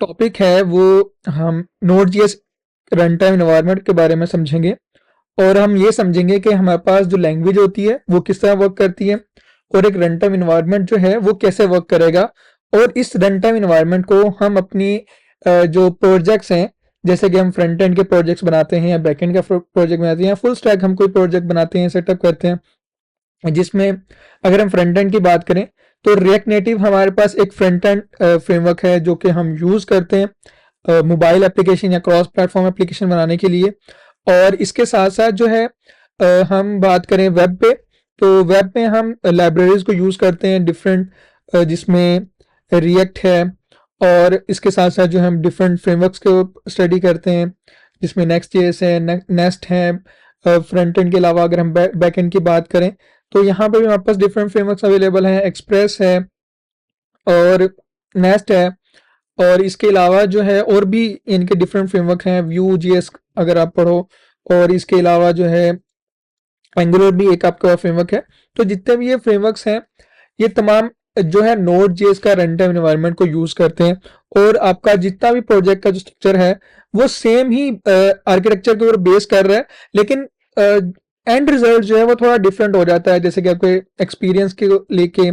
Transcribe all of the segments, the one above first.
Topic है वो हम node JS run time environment के बारे में समझेंगे और हम ये समझेंगे कि हमारे पास जो लैंग्वेज होती है वो किस तरह वर्क करती है और एक रन टाइम एनवायरनमेंट जो है वो कैसे वर्क करेगा। और इस रन टाइम एनवायरनमेंट को हम अपनी जो प्रोजेक्ट्स हैं, जैसे कि हम फ्रंट एंड के प्रोजेक्ट्स बनाते हैं या बैक एंड का प्रोजेक्ट बनाते हैं या फुल स्टैक हम कोई प्रोजेक्ट बनाते हैं, सेटअप करते हैं, जिसमें अगर हम फ्रंट एंड की बात करें तो रिएक्ट नेटिव हमारे पास एक फ्रंट एंड फ्रेमवर्क है जो कि हम यूज़ करते हैं मोबाइल एप्लीकेशन या क्रॉस प्लेटफॉर्म एप्लीकेशन बनाने के लिए। और इसके साथ साथ जो है हम बात करें वेब पे, तो वेब में हम लाइब्रेरीज को यूज़ करते हैं डिफरेंट, जिसमें रिएक्ट है और इसके साथ साथ जो हम डिफरेंट फ्रेमवर्क्स को स्टडी करते हैं जिसमें नेक्स्ट जेएस है, नेस्ट है। फ्रंट एंड के अलावा अगर हम बैक एंड की बात करें तो यहाँ पे भी हमारे पास डिफरेंट फ्रेमवर्क्स अवेलेबल हैं, एक्सप्रेस है और नेस्ट है। और इसके अलावा जो है और भी इनके डिफरेंट फ्रेमवर्क हैं, व्यू जीएस अगर आप पढ़ो, और इसके अलावा जो है एंगुलर भी एक आपका फ्रेमवर्क है। तो जितने भी ये फ्रेमवर्क्स हैं ये तमाम जो है नोड जेएस का रन टाइम एनवायरनमेंट को यूज करते हैं और आपका जितना भी प्रोजेक्ट का जो स्ट्रक्चर है वो सेम ही आर्किटेक्चर के ऊपर बेस कर रहा है, लेकिन एंड रिजल्ट जो है वो थोड़ा डिफरेंट हो जाता है, जैसे कि आपके एक्सपीरियंस के लेके,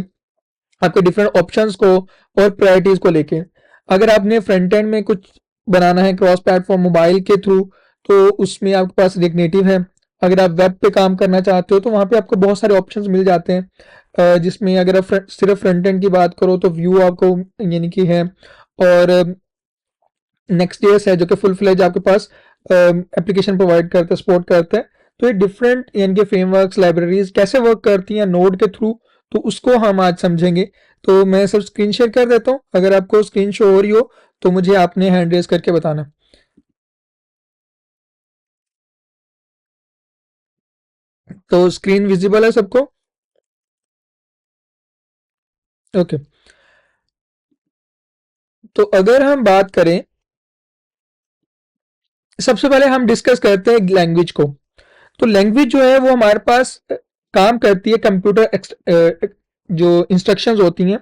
आपके डिफरेंट ऑप्शंस को और प्रायोरिटीज को लेके। अगर आपने फ्रंट एंड में कुछ बनाना है क्रॉस प्लेटफॉर्म मोबाइल के थ्रू तो उसमें आपके पास रिएक्ट नेटिव है। अगर आप वेब पे काम करना चाहते हो तो वहाँ पे आपको बहुत सारे ऑप्शंस मिल जाते हैं, जिसमें अगर आप सिर्फ फ्रंट एंड की बात करो तो व्यू आपको यानी कि है, और नेक्स्ट जेएस है जो कि फुल फ्लेज आपके पास एप्लीकेशन प्रोवाइड करता है, सपोर्ट करता है। तो ये डिफरेंट यानी कि फ्रेमवर्क्स लाइब्रेरीज कैसे वर्क करती हैं नोड के थ्रू, तो उसको हम आज समझेंगे। तो मैं सब स्क्रीन शेयर कर देता हूँ, अगर आपको स्क्रीन शो हो रही हो तो मुझे आपने हैंड रेज करके बताना। तो स्क्रीन विजिबल है सबको? ओके। तो अगर हम बात करें, सबसे पहले हम डिस्कस करते हैं लैंग्वेज को। तो लैंग्वेज जो है वो हमारे पास काम करती है कंप्यूटर जो इंस्ट्रक्शंस होती हैं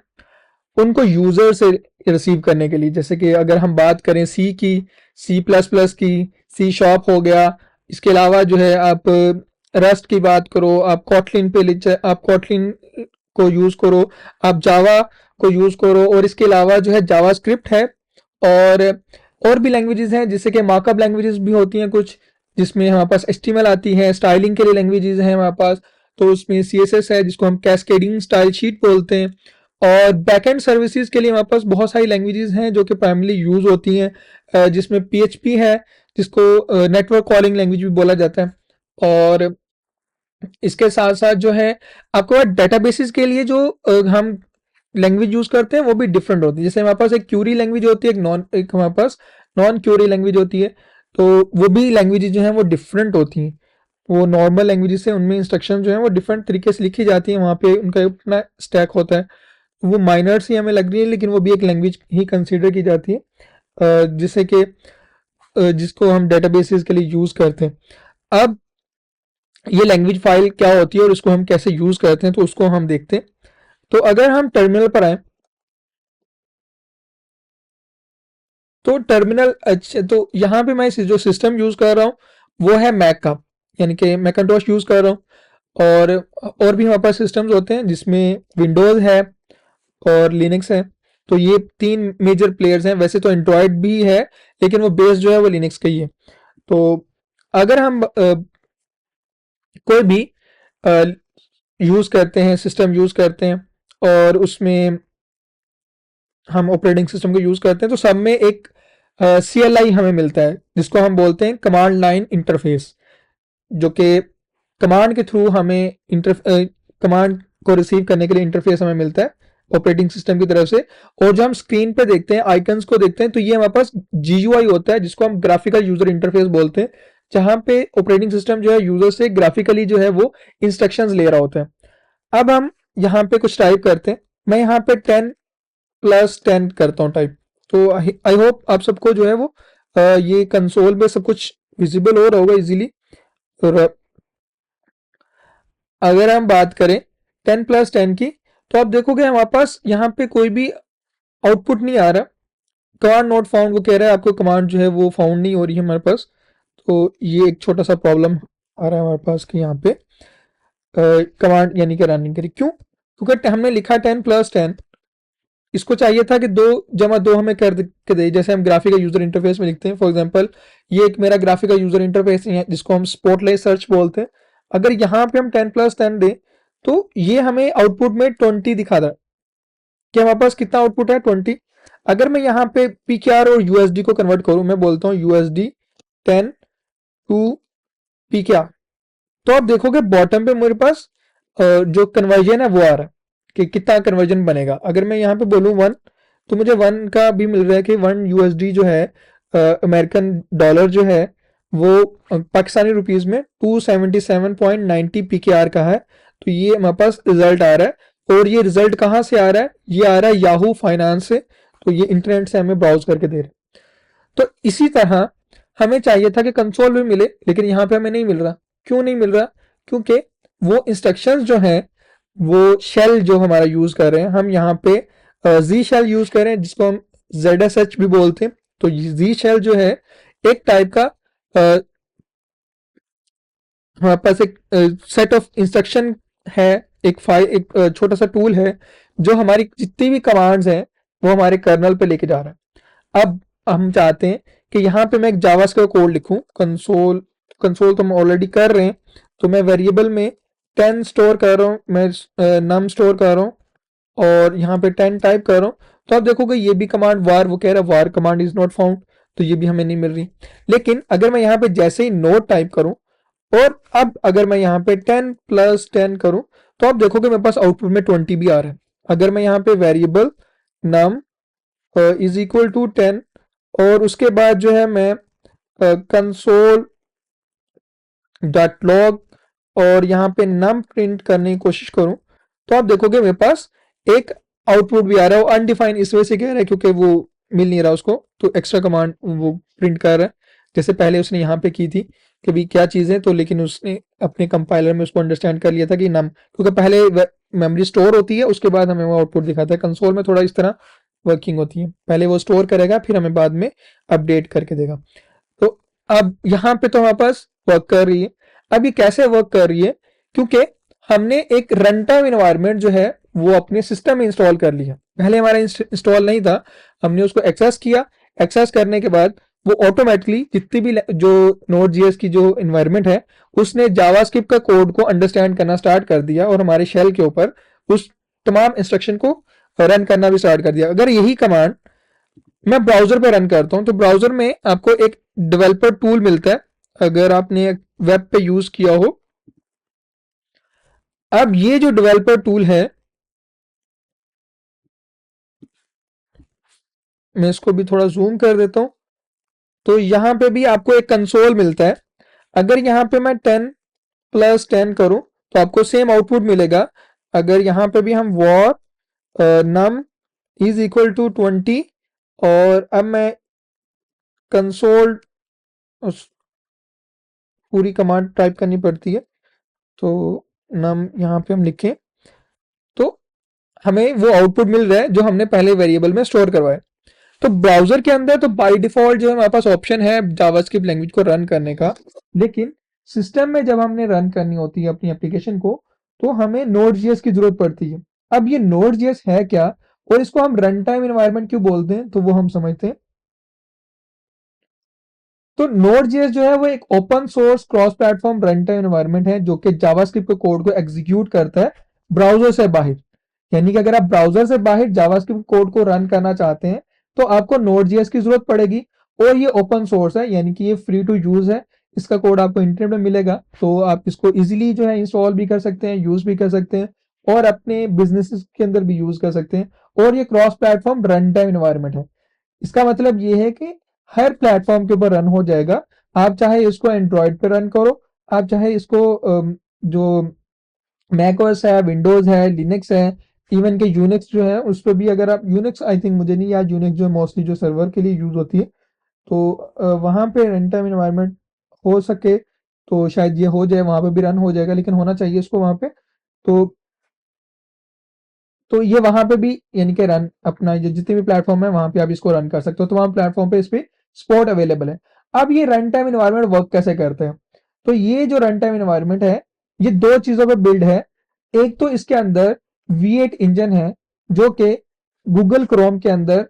उनको यूजर से रिसीव करने के लिए। जैसे कि अगर हम बात करें सी की, सी प्लस प्लस की, सी शॉप हो गया, इसके अलावा जो है आप रस्ट की बात करो, आप कॉटलिन पे आप कॉटलिन को यूज करो, आप जावा को यूज करो, और इसके अलावा जो है जावा स्क्रिप्ट है। और और भी लैंग्वेजेस हैं जैसे कि मार्कअप लैंग्वेजेस भी होती हैं कुछ, जिसमें हमारे पास एचटीएमएल आती है, स्टाइलिंग के लिए लैंग्वेजेस हैं हमारे पास, तो उसमें सीएसएस है जिसको हम कैस्केडिंग स्टाइल शीट बोलते हैं। और बैकएंड सर्विसेज के लिए हमारे पास बहुत सारी लैंग्वेजेस हैं जो कि प्राइमरली यूज होती हैं, जिसमें पीएचपी है जिसको नेटवर्क कॉलिंग लैंग्वेज भी बोला जाता है। और इसके साथ साथ जो है आपके पास डेटाबेसेस के लिए जो हम लैंग्वेज यूज करते हैं वो भी डिफरेंट होती है। जैसे हमारे पास एक क्यूरी लैंग्वेज होती है, एक हमारे पास नॉन क्यूरी लैंग्वेज होती है। तो वो भी लैंग्वेजेस जो हैं वो डिफरेंट होती हैं। वो नॉर्मल लैंग्वेजेस से उनमें इंस्ट्रक्शन जो है वो डिफरेंट तरीके से लिखी जाती है, वहाँ पे उनका अपना स्टैक होता है। वो माइनर्स ही हमें लग रही है लेकिन वो भी एक लैंग्वेज ही कंसीडर की जाती है, जिसे कि जिसको हम डेटाबेसेस के लिए यूज करते हैं। अब ये लैंग्वेज फाइल क्या होती है और इसको हम कैसे यूज करते हैं तो उसको हम देखते हैं। तो अगर हम टर्मिनल पर आए तो टर्मिनल, अच्छा तो यहाँ पे मैं जो सिस्टम यूज कर रहा हूँ वो है मैक का, यानी कि मैकिन्टोश यूज कर रहा हूँ। और भी हमारे पास सिस्टम्स होते हैं जिसमें विंडोज है और लिनक्स है। तो ये तीन मेजर प्लेयर्स हैं। वैसे तो एंड्रॉयड भी है लेकिन वो बेस जो है वो लिनक्स का ही है। तो अगर हम कोई भी यूज करते हैं, सिस्टम यूज करते हैं और उसमें हम ऑपरेटिंग सिस्टम को यूज करते हैं तो सब में एक CLI हमें मिलता है जिसको हम बोलते हैं कमांड लाइन इंटरफेस, जो कि कमांड के थ्रू हमें कमांड को रिसीव करने के लिए इंटरफेस हमें मिलता है ऑपरेटिंग सिस्टम की तरफ से। और जो हम स्क्रीन पे देखते हैं आइकन्स को देखते हैं तो ये हमारे पास GUI होता है जिसको हम ग्राफिकल यूजर इंटरफेस बोलते हैं, जहां पे ऑपरेटिंग सिस्टम जो है यूजर से ग्राफिकली जो है वो इंस्ट्रक्शंस ले रहा होता है। अब हम यहाँ पे कुछ टाइप करते हैं, मैं यहाँ पे 10+10 करता हूँ टाइप। तो आई होप आप सबको जो है वो ये कंसोल पे सब कुछ विजिबल हो रहा होगा इजीली। और अगर हम बात करें 10+10 की तो आप देखोगे हमारे पास यहाँ पे कोई भी आउटपुट नहीं आ रहा कमांड नॉट फाउंड, वो कह रहा है आपको कमांड जो है वो फाउंड नहीं हो रही है हमारे पास। तो ये एक छोटा सा प्रॉब्लम आ रहा है हमारे पास कि यहाँ पे कमांड यानी कि रन नहीं करी। क्यों? क्योंकि हमने लिखा 10+10, इसको चाहिए था कि 2 जमा 2 हमें कर के दे, जैसे हम ग्राफिकल यूजर इंटरफेस में लिखते हैं। फॉर एग्जांपल ये एक मेरा ग्राफिकल यूजर इंटरफेस है जिसको हम स्पॉटलाइट सर्च बोलते हैं। अगर यहाँ पे हम 10+10 दें तो ये हमें आउटपुट में 20 दिखा रहा है कि हमारे पास कितना आउटपुट है, 20। अगर मैं यहाँ पे पीकेआर और यूएसडी को कन्वर्ट करूं, मैं बोलता हूँ यूएसडी 10 टू पीकेआर, तो आप देखोगे बॉटम पे मेरे पास जो कन्वर्जन है वो आ रहा है कि कितना कन्वर्जन बनेगा। अगर मैं यहाँ पे बोलूँ 1, तो मुझे 1 का भी मिल रहा है कि 1 यूएसडी जो है अमेरिकन डॉलर जो है वो पाकिस्तानी रुपीज में 277.90 पीकेआर का है। तो ये हमारे पास रिजल्ट आ रहा है। और ये रिजल्ट कहाँ से आ रहा है? ये आ रहा है याहू फाइनेंस से। तो ये इंटरनेट से हमें ब्राउज करके दे रहे हैं। तो इसी तरह हमें चाहिए था कि कंसोल में मिले, लेकिन यहाँ पे हमें नहीं मिल रहा। क्यों नहीं मिल रहा? क्योंकि वो इंस्ट्रक्शंस जो हैं, वो शेल जो हमारा यूज कर रहे हैं, हम यहाँ पे जी शेल यूज कर रहे हैं जिसको हम ZSH भी बोलते हैं। तो जी शेल जो है एक टाइप का हमारे पास एक सेट ऑफ इंस्ट्रक्शन है, एक छोटा सा टूल है जो हमारी जितनी भी कमांड्स हैं वो हमारे कर्नल पे लेके जा रहा है। अब हम चाहते हैं कि यहाँ पे मैं एक जावास्क्रिप्ट कोड लिखूं। कंसोल कंसोल तो हम ऑलरेडी कर रहे हैं, तो मैं वेरिएबल में 10 स्टोर कर रहा हूँ, मैं नम स्टोर कर रहा हूँ और यहाँ पे 10 टाइप कर रहा हूँ। तो आप देखोगे ये भी कमांड वार, वो कह रहा है वार कमांड इज नॉट फाउंड, तो ये भी हमें नहीं मिल रही। लेकिन अगर मैं यहाँ पे जैसे ही नोट टाइप करूँ और अब अगर मैं यहाँ पे 10+10 करूं, तो आप देखोगे मेरे पास आउटपुट में 20 भी आ रहा है। अगर मैं यहाँ पे variable num is equal to 10 और उसके बाद जो है मैं कंसोल डॉट लॉग और यहाँ पे नम प्रिंट करने की कोशिश करूं, तो आप देखोगे मेरे पास एक आउटपुट भी आ रहा है। वो अनडिफाइंड इस वजह से कह रहा है क्योंकि वो मिल नहीं रहा उसको, तो एक्स्ट्रा कमांड वो प्रिंट कर रहा है। जैसे पहले उसने यहाँ पे की थी कि भी क्या चीज़ है, तो लेकिन उसने अपने कंपाइलर में उसको अंडरस्टैंड कर लिया था कि नम, क्योंकि पहले मेमोरी स्टोर होती है उसके बाद हमें वो आउटपुट दिखाता है। कंसोल में थोड़ा इस तरह वर्किंग होती है, पहले वो स्टोर करेगा फिर हमें बाद में अपडेट करके देगा। तो अब यहाँ पे तो हमारे पास वर्क कर रही है। अब ये कैसे वर्क कर रही है? क्योंकि हमने एक रन टाइम इन्वायरमेंट जो है वो अपने सिस्टम में इंस्टॉल कर लिया। पहले हमारा इंस्टॉल नहीं था, हमने उसको एक्सेस किया। एक्सेस करने के बाद वो ऑटोमेटिकली जितनी भी जो Node.js की जो इन्वायरमेंट है उसने जावास्क्रिप्ट का कोड को अंडरस्टैंड करना स्टार्ट कर दिया और हमारे शेल के ऊपर उस तमाम इंस्ट्रक्शन को रन करना भी स्टार्ट कर दिया। अगर यही कमांड मैं ब्राउजर पे रन करता हूं, तो ब्राउजर में आपको एक डेवलपर टूल मिलता है, अगर आपने वेब पे यूज किया हो। अब ये जो डेवलपर टूल है, मैं इसको भी थोड़ा जूम कर देता हूं, तो यहां पे भी आपको एक कंसोल मिलता है। अगर यहां पे मैं 10+10 करूं तो आपको सेम आउटपुट मिलेगा। अगर यहां पे भी हम var num is equal to 20 और अब मैं कंसोल पूरी कमांड टाइप करनी पड़ती है, तो नम यहाँ पे हम लिखें तो हमें वो आउटपुट मिल रहा है जो हमने पहले वेरिएबल में स्टोर करवाया। तो ब्राउजर के अंदर तो बाय डिफॉल्ट जो है हमारे पास ऑप्शन है जावास्क्रिप्ट लैंग्वेज को रन करने का, लेकिन सिस्टम में जब हमने रन करनी होती है अपनी एप्लीकेशन को, तो हमें Node.js की जरूरत पड़ती है। अब ये Node.js है क्या और इसको हम रन टाइम एनवायरनमेंट क्यों बोलते हैं, तो वो हम समझते हैं। तो Node.js जो है वो एक open source cross platform run time environment है जो कि जावास्क्रिप्ट के कोड को एग्जीक्यूट करता है ब्राउजर से बाहर। यानी कि अगर आप ब्राउजर से बाहर जावास्क्रिप्ट कोड को रन करना चाहते हैं तो आपको Node.js की जरूरत पड़ेगी। और ये ओपन सोर्स है, यानी कि ये फ्री टू यूज है। इसका कोड आपको इंटरनेट में मिलेगा, तो आप इसको इजीली जो है इंस्टॉल भी कर सकते हैं, यूज भी कर सकते हैं और अपने बिजनेस के अंदर भी यूज कर सकते हैं। और ये cross platform run time environment है। इसका मतलब ये है कि हर प्लेटफॉर्म के ऊपर रन हो जाएगा। आप चाहे इसको एंड्रॉयड पे रन करो, आप चाहे इसको जो मैकओएस है, विंडोज है, लिनक्स है, इवन के यूनिक्स जो है उस पर भी, अगर आप यूनिक्स, आई थिंक मुझे नहीं याद, यूनिक्स जो मोस्टली जो सर्वर के लिए यूज होती है, तो वहां पे रन टाइम एनवायरनमेंट हो सके तो शायद ये हो जाए, वहां पे भी रन हो जाएगा, लेकिन होना चाहिए इसको वहां पे। तो तो ये वहां पे भी यानी कि रन अपना जो जितने भी प्लेटफॉर्म है वहां पे आप इसको रन कर सकते हो, तो वहां प्लेटफॉर्म पे इस पे सपोर्ट अवेलेबल है। अब ये रन टाइम इन्वायरमेंट वर्क कैसे करते हैं? तो ये जो रन टाइम इन्वायरमेंट है ये दो चीजों पे बिल्ड है। एक तो इसके अंदर V8 इंजन है जो कि गूगल क्रोम के अंदर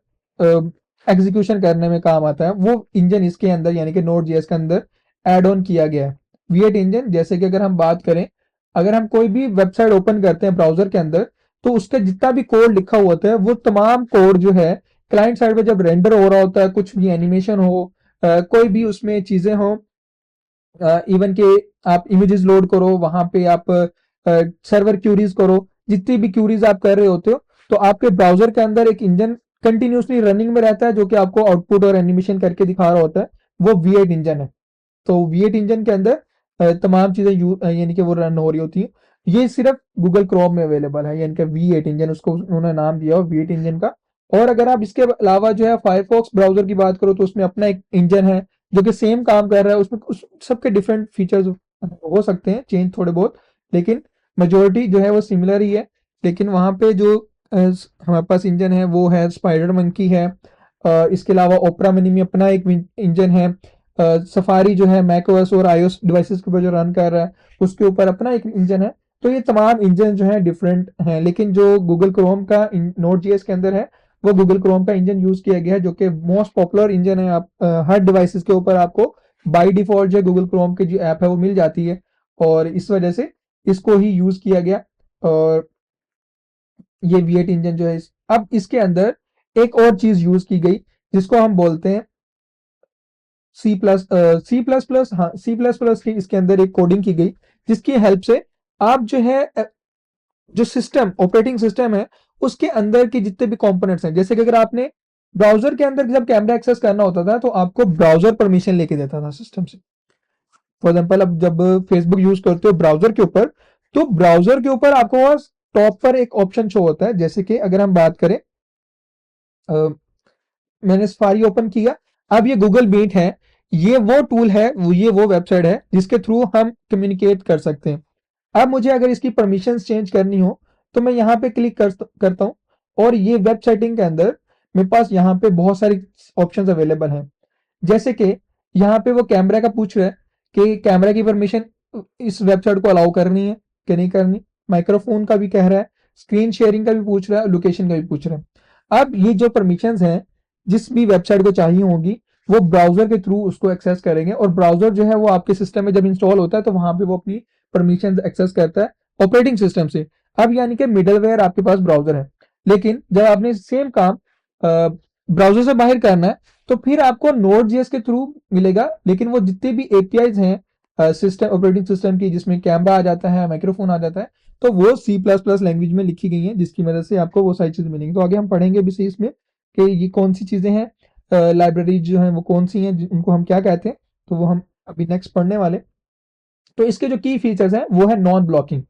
एग्जीक्यूशन करने में काम आता है, वो इंजन इसके अंदर यानी कि नोड जेएस के अंदर एड ऑन किया गया है V8 इंजन। जैसे कि अगर हम बात करें, अगर हम कोई भी वेबसाइट ओपन करते हैं ब्राउजर के अंदर, तो उसका जितना भी कोड लिखा हुआ होता है वो तमाम कोड जो है क्लाइंट साइड पे जब रेंडर हो रहा होता है, कुछ भी एनिमेशन हो, कोई भी उसमें चीजें हो, इवन के आप इमेजेस लोड करो, वहां पे आप सर्वर क्यूरीज करो, जितनी भी क्यूरीज आप कर रहे होते हो, तो आपके ब्राउजर के अंदर एक इंजन कंटिन्यूसली रनिंग में रहता है जो कि आपको आउटपुट और एनिमेशन करके दिखा रहा होता है, वो V8 इंजन है। तो V8 इंजन के अंदर तमाम चीजें यानी कि वो रन हो रही होती है। ये सिर्फ गूगल क्रोम में अवेलेबल है, यानी कि V8 इंजन उसको उन्होंने नाम दिया हो V8 इंजन का। और अगर आप इसके अलावा जो है फायरफॉक्स ब्राउजर की बात करो तो उसमें अपना एक इंजन है जो कि सेम काम कर रहा है, उसमें उस सबके डिफरेंट फीचर्स हो सकते हैं चेंज थोड़े बहुत, लेकिन मेजोरिटी जो है वो सिमिलर ही है। लेकिन वहां पे जो हमारे पास इंजन है वो है स्पाइडर मंकी है। इसके अलावा ओपरा मिनी में अपना एक इंजन है। सफारी जो है मैक ओएस और आईओएस डिवाइसेस के ऊपर जो रन कर रहा है उसके ऊपर अपना एक इंजन है। तो ये तमाम इंजन जो है डिफरेंट हैं, लेकिन जो गूगल क्रोम का नोड जेएस के अंदर है वो गूगल क्रोम का इंजन यूज किया गया है जो कि मोस्ट पॉपुलर इंजन है। आप हर डिवाइसेस के ऊपर आपको बाय डिफॉल्ट जो गूगल क्रोम की जो ऐप है वो मिल जाती है, और इस वजह से इसको ही यूज किया गया। और ये V8 इंजन जो है अब इसके अंदर एक और चीज यूज की गई जिसको हम बोलते हैं C++। हाँ, C++ की इसके अंदर एक कोडिंग की गई जिसकी हेल्प से आप जो है जो सिस्टम ऑपरेटिंग सिस्टम है उसके अंदर के जितने भी कंपोनेंट्स हैं, जैसे कि अगर आपने ब्राउजर के अंदर जब कैमरा एक्सेस करना होता था तो आपको ब्राउजर परमिशन लेके देता था सिस्टम से। फॉर एग्जाम्पल अब जब फेसबुक यूज करते हो ब्राउजर के ऊपर, तो ब्राउजर के ऊपर आपको पास टॉप पर एक ऑप्शन शो होता है। जैसे कि अगर हम बात करें, मैंने सफारी ओपन किया, अब ये गूगल मीट है, ये वो टूल है, ये वो वेबसाइट है जिसके थ्रू हम कम्युनिकेट कर सकते हैं। अब मुझे अगर इसकी परमिशंस चेंज करनी हो तो मैं यहाँ पे क्लिक करता हूँ, और ये वेब सेटिंग के अंदर मेरे पास यहाँ पे बहुत सारी ऑप्शंस अवेलेबल हैं। जैसे कि यहाँ पे वो कैमरा का पूछ रहा है कि कैमरा की परमिशन इस वेबसाइट को अलाउ करनी है कि नहीं करनी, माइक्रोफोन का भी कह रहा है, स्क्रीन शेयरिंग का भी पूछ रहा है, लोकेशन का भी पूछ रहा है। अब ये जो परमिशंस हैं जिस भी वेबसाइट को चाहिए होगी वो ब्राउजर के थ्रू उसको एक्सेस करेंगे, और ब्राउजर जो है वो आपके सिस्टम में जब इंस्टॉल होता है तो वहां पे वो अपनी परमिशन एक्सेस करता है ऑपरेटिंग सिस्टम से। अब यानी कि मिडलवेयर आपके पास ब्राउजर है, लेकिन जब आपने सेम काम ब्राउजर से बाहर करना है तो फिर आपको नोड जेएस के थ्रू मिलेगा, लेकिन वो जितने भी एपीआईज हैं सिस्टम ऑपरेटिंग सिस्टम की जिसमें कैमरा आ जाता है, माइक्रोफोन आ जाता है, तो वो C++ लैंग्वेज में लिखी गई हैं जिसकी मदद से आपको वो सारी चीजें मिलेंगी। तो आगे हम पढ़ेंगे भी सही इसमें कि ये कौन सी चीजें हैं, लाइब्रेरी जो है वो कौन सी हैं, उनको हम क्या कहते हैं, तो वो हम अभी नेक्स्ट पढ़ने वाले। तो इसके जो की फीचर्स हैं वो है नॉन ब्लॉकिंग,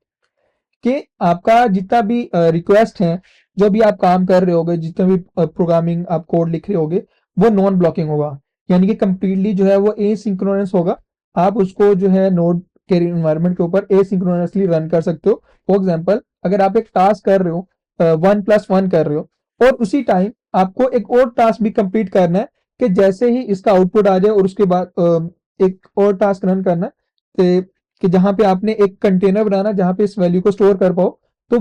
कि आपका जितना भी रिक्वेस्ट है, जो भी आप काम कर रहे होगे, जितना भी प्रोग्रामिंग आप कोड लिख रहे होगे, वो नॉन ब्लॉकिंग होगा, यानी कि कंप्लीटली जो है वो एसिंक्रोनस होगा। आप उसको जो है नोड के इन्वायरमेंट के ऊपर एसिंक्रोनसली रन कर सकते हो। फॉर एग्जाम्पल अगर आप एक टास्क कर रहे हो, 1+1 कर रहे हो, और उसी टाइम आपको एक और टास्क भी कंप्लीट करना है, कि जैसे ही इसका आउटपुट आ जाए और उसके बाद एक और टास्क रन करना है, कि जहां पे आपने एक कंटेनर बनाना जहां पे इस वैल्यू को स्टोर कर पाओ, तो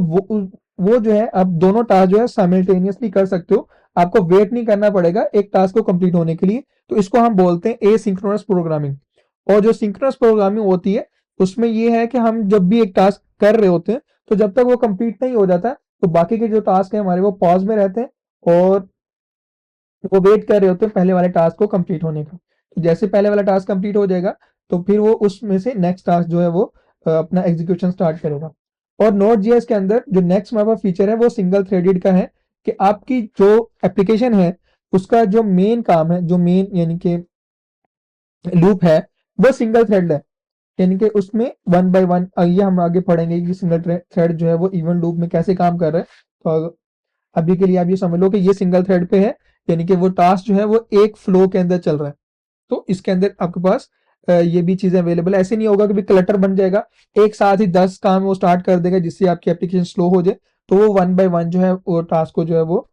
वो जो है आप दोनों टास्क जो है साइमल्टेनियसली कर सकते हो, आपको वेट नहीं करना पड़ेगा एक टास्क को कंप्लीट होने के लिए। तो इसको हम बोलते हैं एसिंक्रोनस प्रोग्रामिंग। और जो सिंक्रोनस प्रोग्रामिंग होती है उसमें ये है कि हम जब भी एक टास्क कर रहे होते हैं तो जब तक वो कंप्लीट नहीं हो जाता तो बाकी के जो टास्क है हमारे वो पॉज में रहते हैं, और वो वेट कर रहे होते हैं पहले वाले टास्क को कंप्लीट होने का। तो जैसे पहले वाला टास्क कंप्लीट हो जाएगा तो फिर वो उसमें से नेक्स्ट टास्क जो है वो अपना एग्जीक्यूशन स्टार्ट करेगा। और नोड जेएस के अंदर जो नेक्स्ट हमारे पास फीचर है वो सिंगल थ्रेडेड का है, कि आपकी जो एप्लीकेशन है उसका जो मेन काम है, जो मेन यानी कि लूप है, वो सिंगल थ्रेड है, यानी कि उसमें वन बाय वन। ये हम आगे पढ़ेंगे कि सिंगल थ्रेड जो है वो इवन लूप में कैसे काम कर रहा है। तो अभी के लिए आप ये समझ लो कि ये सिंगल थ्रेड पे है, यानी कि वो टास्क जो है वो एक फ्लो के अंदर चल रहा है। तो इसके अंदर आपके पास ये भी चीजें अवेलेबल है। ऐसे नहीं होगा कि क्लटर बन जाएगा, एक साथ ही 10 काम वो स्टार्ट कर देगा जिससे आपकी एप्लीकेशन स्लो हो जाए। तो वो 1 बाय 1 जो है वो टास्क को जो है वो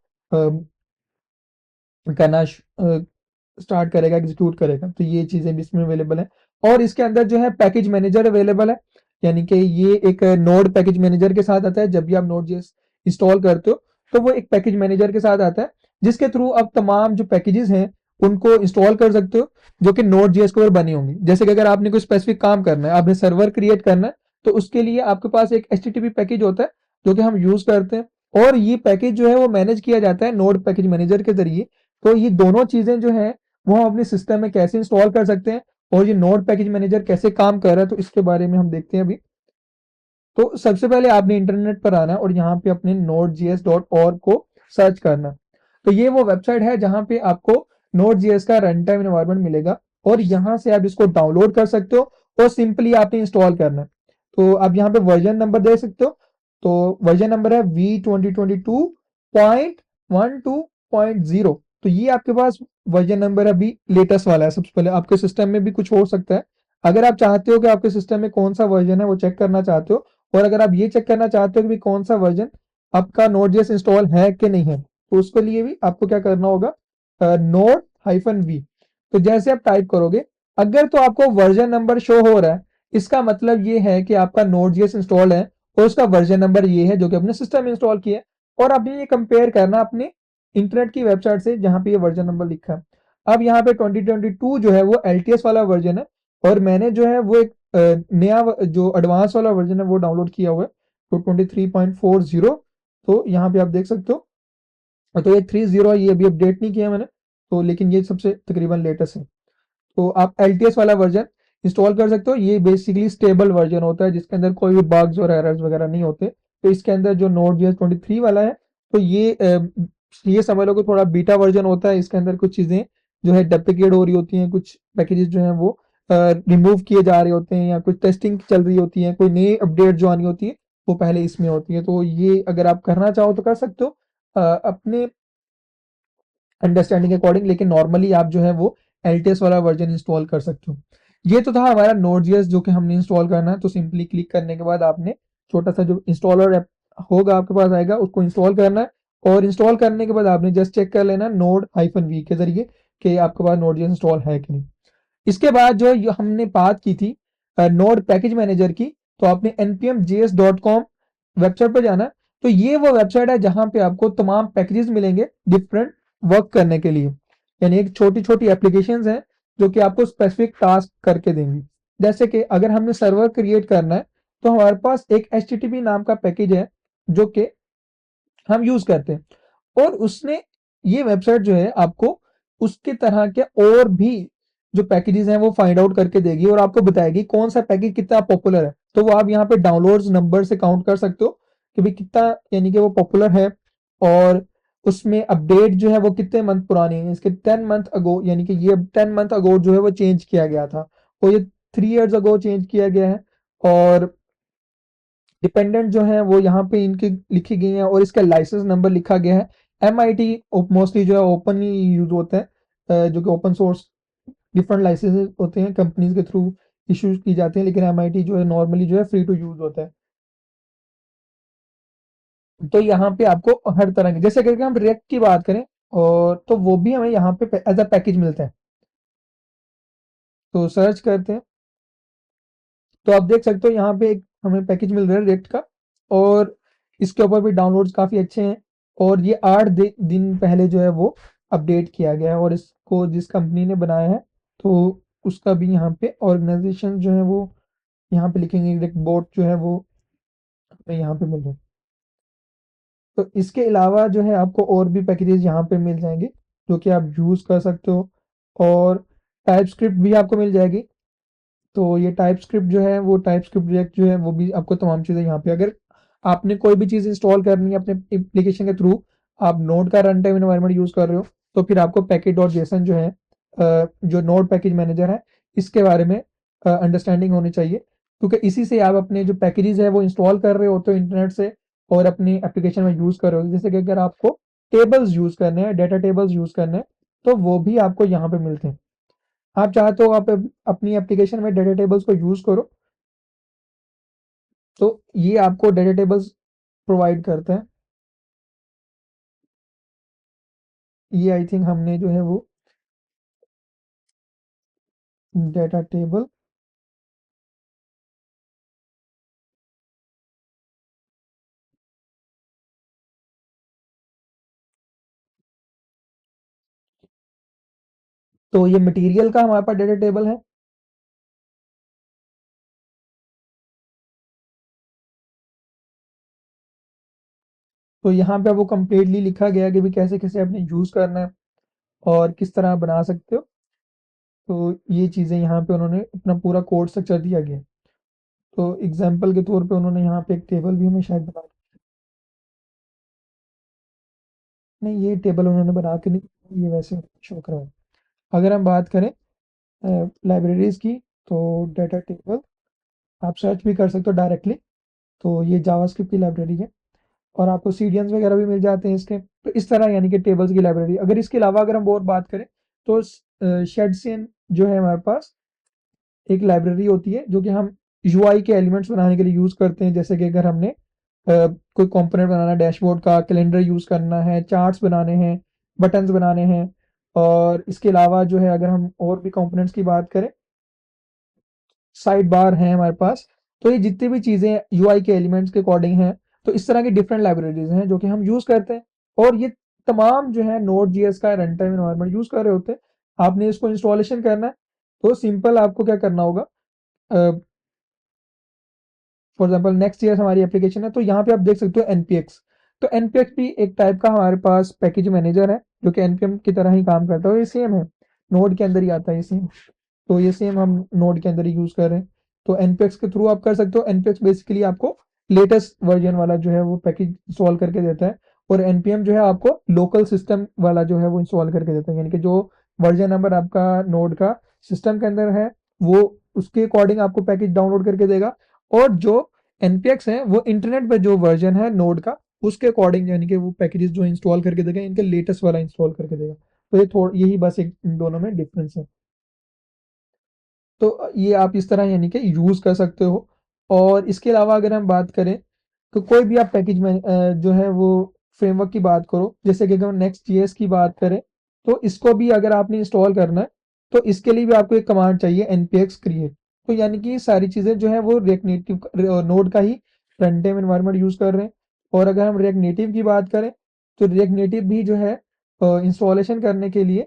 करना स्टार्ट करेगा, एग्जीक्यूट करेगा। तो ये चीज़ें भी इसमें अवेलेबल है। और इसके अंदर जो है पैकेज मैनेजर अवेलेबल है, यानी कि ये एक नोड पैकेज मैनेजर के साथ आता है। जब भी आप नोड जेएस इंस्टॉल करते हो तो वो एक पैकेज मैनेजर के साथ आता है, जिसके थ्रू आप तमाम जो पैकेजेस हैं उनको इंस्टॉल कर सकते हो, जो कि नोड जेएस के ऊपर बनी होंगी। जैसे कि अगर आपने कोई स्पेसिफिक काम करना है, आपने सर्वर क्रिएट करना है, तो उसके लिए आपके पास एक HTTP पैकेज होता है जो कि हम यूज करते हैं, और ये पैकेज जो है वो मैनेज किया जाता है नोड पैकेज मैनेजर के जरिए। तो ये दोनों चीजें जो है वो हम अपने सिस्टम में कैसे इंस्टॉल कर सकते हैं, और ये नोड पैकेज मैनेजर कैसे काम कर रहा है, तो इसके बारे में हम देखते हैं अभी। तो सबसे पहले आपने इंटरनेट पर आना और यहाँ पे अपने node.js.org को सर्च करना। तो ये वो वेबसाइट है जहाँ पे आपको Node.js का रन टाइम एनवायरनमेंट मिलेगा, और यहाँ से आप इसको डाउनलोड कर सकते हो और सिंपली आपने इंस्टॉल करना है। तो आप यहाँ पे वर्जन नंबर दे सकते हो। तो वर्जन नंबर है V2022.12.0। तो ये आपके पास वर्जन नंबर अभी लेटेस्ट वाला है। सबसे पहले आपके सिस्टम में भी कुछ हो सकता है। अगर आप चाहते हो कि आपके सिस्टम में कौन सा वर्जन है वो चेक करना चाहते हो, और अगर आप ये चेक करना चाहते हो कि कौन सा वर्जन आपका Node.js इंस्टॉल है कि नहीं है, तो उसके लिए भी आपको क्या करना होगा, node-v। तो जैसे आप टाइप करोगे, अगर तो आपको वर्जन नंबर शो हो रहा है, इसका मतलब ये है कि आपका Node.js इंस्टॉल है और उसका वर्जन नंबर ये है जो कि अपने सिस्टम में इंस्टॉल किया है। और आपने ये कंपेयर करना अपने इंटरनेट की वेबसाइट से जहां पे ये वर्जन नंबर लिखा है। अब यहाँ पे 2022 जो है वो LTS वाला वर्जन है, और मैंने जो है वो एक नया जो एडवांस वाला वर्जन है वो डाउनलोड किया हुआ है, तो 23.40। तो यहाँ पे आप देख सकते हो। तो ये 30 है, ये अभी अपडेट नहीं किया मैंने, तो लेकिन ये सबसे तकरीबन लेटेस्ट है। तो आप LTS वाला वर्जन इंस्टॉल कर सकते हो। ये बेसिकली स्टेबल वर्जन होता है जिसके अंदर कोई भी बग्स और एरर्स वगैरह नहीं होते। तो इसके अंदर जो Node.js 23 वाला है, तो ये समझ लो कि थोड़ा बीटा वर्जन होता है। इसके अंदर कुछ चीज़ें जो है डेप्रिकेट हो रही होती हैं, कुछ पैकेजेस जो हैं वो रिमूव किए जा रहे होते हैं, या कुछ टेस्टिंग चल रही होती है, कोई नई अपडेट जो आनी होती है वो पहले इसमें होती है। तो ये अगर आप करना चाहो तो कर सकते हो अपने अंडरस्टैंडिंग के अकॉर्डिंग, लेकिन नॉर्मली आप जो है वो LTS वाला वर्जन इंस्टॉल कर सकते हो। ये तो था हमारा Node.js जो कि हमने इंस्टॉल करना है। तो सिंपली क्लिक करने के बाद आपने छोटा सा जो इंस्टॉलर ऐप होगा आपके पास आएगा, उसको इंस्टॉल करना है। और इंस्टॉल करने के बाद आपने जस्ट चेक कर लेना node-v के जरिए कि आपके पास Node.js इंस्टॉल है कि नहीं। इसके बाद जो हमने बात की थी नोड पैकेज मैनेजर की, तो आपने npmjs.com वेबसाइट पर जाना। तो ये वो वेबसाइट है जहां पे आपको तमाम पैकेजेस मिलेंगे डिफरेंट वर्क करने के लिए, यानी एक छोटी छोटी एप्लीकेशंस हैं जो कि आपको स्पेसिफिक टास्क करके देंगी। जैसे कि अगर हमने सर्वर क्रिएट करना है, तो हमारे पास एक HTTP नाम का पैकेज है जो कि हम यूज करते हैं, और उसने ये वेबसाइट जो है आपको उसके तरह के और भी जो पैकेजेस हैं वो फाइंड आउट करके देगी, और आपको बताएगी कौन सा पैकेज कितना पॉपुलर है। तो वो आप यहाँ पे डाउनलोड्स नंबर से काउंट कर सकते हो कि भाई कितना, यानी कि वो पॉपुलर है। और उसमें अपडेट जो है वो कितने मंथ पुरानी है, इसके 10 मंथ अगो, यानी कि ये 10 मंथ अगो जो है वो चेंज किया गया था, और ये 3 years अगो चेंज किया गया है। और डिपेंडेंट जो है वो यहाँ पे इनकी लिखी गई है, और इसका लाइसेंस नंबर लिखा गया है। MIT मोस्टली जो है ओपन ही यूज होता है, जो कि ओपन सोर्स डिफरेंट लाइसेंसेस होते हैं कंपनीज के थ्रू इश्यूज की जाते हैं, लेकिन MIT जो है नॉर्मली जो है फ्री टू यूज होता है। तो यहाँ पे आपको हर तरह के, जैसे करके हम रिएक्ट की बात करें, और तो वो भी हमें यहाँ पे एज अ पैकेज मिलता है। तो सर्च करते हैं, तो आप देख सकते हो यहाँ पे एक हमें पैकेज मिल रहा है रिएक्ट का, और इसके ऊपर भी डाउनलोड्स काफ़ी अच्छे हैं। और ये 8 दिन पहले जो है वो अपडेट किया गया है, और इसको जिस कंपनी ने बनाया है तो उसका भी यहाँ पे ऑर्गेनाइजेशन जो है वो यहाँ पे लिखेंगे, रिएक्ट बोट जो है वो हमें यहाँ पे मिल रहा है। तो इसके अलावा जो है आपको और भी पैकेजेस यहाँ पे मिल जाएंगे जो कि आप यूज़ कर सकते हो। और टाइप स्क्रिप्ट भी आपको मिल जाएगी। तो ये टाइप स्क्रिप्ट जो है वो टाइप स्क्रिप्ट रिएक्ट जो है वो भी आपको तमाम चीज़ें यहाँ पे, अगर आपने कोई भी चीज़ इंस्टॉल करनी है अपने एप्लीकेशन के थ्रू, आप नोड का रन टाइम एनवायरनमेंट यूज़ कर रहे हो, तो फिर आपको पैकेज डॉट जेसन जो है जो नोड पैकेज मैनेजर है इसके बारे में अंडरस्टैंडिंग होनी चाहिए, क्योंकि इसी से आप अपने जो पैकेजेस है वो इंस्टॉल कर रहे होते हो इंटरनेट से, और अपनी एप्लीकेशन में यूज़ कर रहे हो। जैसे कि अगर आपको टेबल्स यूज़ करने हैं, डाटा टेबल्स यूज़ करने हैं, तो वो भी आपको यहाँ पे मिलते हैं। आप चाहते हो आप अपनी एप्लीकेशन में डाटा टेबल्स को यूज़ करो, तो ये आपको डाटा टेबल्स प्रोवाइड करता है। ये आई थिंक हमने जो है वो डेटा टेबल, तो ये मटेरियल का हमारे पास डेटा टेबल है। तो यहाँ पे वो कंप्लीटली लिखा गया है कि भी कैसे कैसे आपने यूज़ करना है और किस तरह बना सकते हो। तो ये चीज़ें यहाँ पे उन्होंने अपना पूरा कोड स्ट्रक्चर दिया गया है। तो एग्जाम्पल के तौर पे उन्होंने यहाँ पे एक टेबल भी हमें शायद बना, नहीं ये टेबल उन्होंने बना के नहीं, ये वैसे शो कर रहा है। अगर हम बात करें लाइब्रेरीज की, तो डाटा टेबल आप सर्च भी कर सकते हो डायरेक्टली। तो ये जावास्क्रिप्ट की लाइब्रेरी है और आपको सीडीएन्स वगैरह भी मिल जाते हैं इसके। तो इस तरह यानी कि टेबल्स की लाइब्रेरी। अगर इसके अलावा अगर हम और बात करें तो शेडसन जो है हमारे पास एक लाइब्रेरी होती है जो कि हम यूआई के एलिमेंट्स बनाने के लिए यूज़ करते हैं। जैसे कि अगर हमने कोई कंपोनेंट बनाना है डैशबोर्ड का, कैलेंडर यूज़ करना है, चार्ट्स बनाने हैं, बटन्स बनाने हैं, और इसके अलावा जो है अगर हम और भी कंपोनेंट्स की बात करें, साइड बार है हमारे पास। तो ये जितनी भी चीज़ें यूआई के एलिमेंट्स के अकॉर्डिंग हैं, तो इस तरह की डिफरेंट लाइब्रेरीज हैं जो कि हम यूज़ करते हैं। और ये तमाम जो है नोड जीएस का रन टाइम एनवायरनमेंट यूज़ कर रहे होते हैं। आपने इसको इंस्टॉलेशन करना है, तो सिंपल आपको क्या करना होगा, फॉर एग्जाम्पल नेक्स्ट ईयर हमारी एप्लीकेशन है, तो यहाँ पे आप देख सकते हो एनपीएक्स। तो एनपीएक्स भी एक टाइप का हमारे पास पैकेज मैनेजर है जो कि एनपीएम की तरह ही काम करता है, ये सेम है, नोड के अंदर ही आता है ये सेम। तो ये सेम हम नोड के अंदर ही यूज कर रहे हैं। तो एनपीएक्स के थ्रू आप कर सकते हो। एनपीएक्स बेसिकली आपको लेटेस्ट वर्जन वाला जो है वो पैकेज इंस्टॉल करके देता है, और एनपीएम जो है आपको लोकल सिस्टम वाला जो है वो इंस्टॉल करके देता है, यानी कि जो वर्जन नंबर आपका नोड का सिस्टम के अंदर है वो उसके अकॉर्डिंग आपको पैकेज डाउनलोड करके देगा। और जो एनपीएक्स है वो इंटरनेट पे जो वर्जन है नोड का उसके अकॉर्डिंग यानी कि वो पैकेजेस जो इंस्टॉल करके देगा इनके लेटेस्ट वाला इंस्टॉल करके देगा। तो ये थोड़ा यही बस एक इन दोनों में डिफरेंस है। तो ये आप इस तरह यानी कि यूज़ कर सकते हो। और इसके अलावा अगर हम बात करें तो कोई भी आप पैकेज में जो है वो फ्रेमवर्क की बात करो, जैसे कि अगर नेक्स्ट जेएस की बात करें, तो इसको भी अगर आपने इंस्टॉल करना है तो इसके लिए भी आपको एक कमांड चाहिए npx create। तो यानी कि सारी चीज़ें जो है वो रिएक्ट नेटिव नोड का ही रन टाइम एनवायरनमेंट यूज़ कर रहे हैं। और अगर हम रिएक्ट नेटिव की बात करें तो रिएक्ट नेटिव भी जो है इंस्टॉलेशन करने के लिए,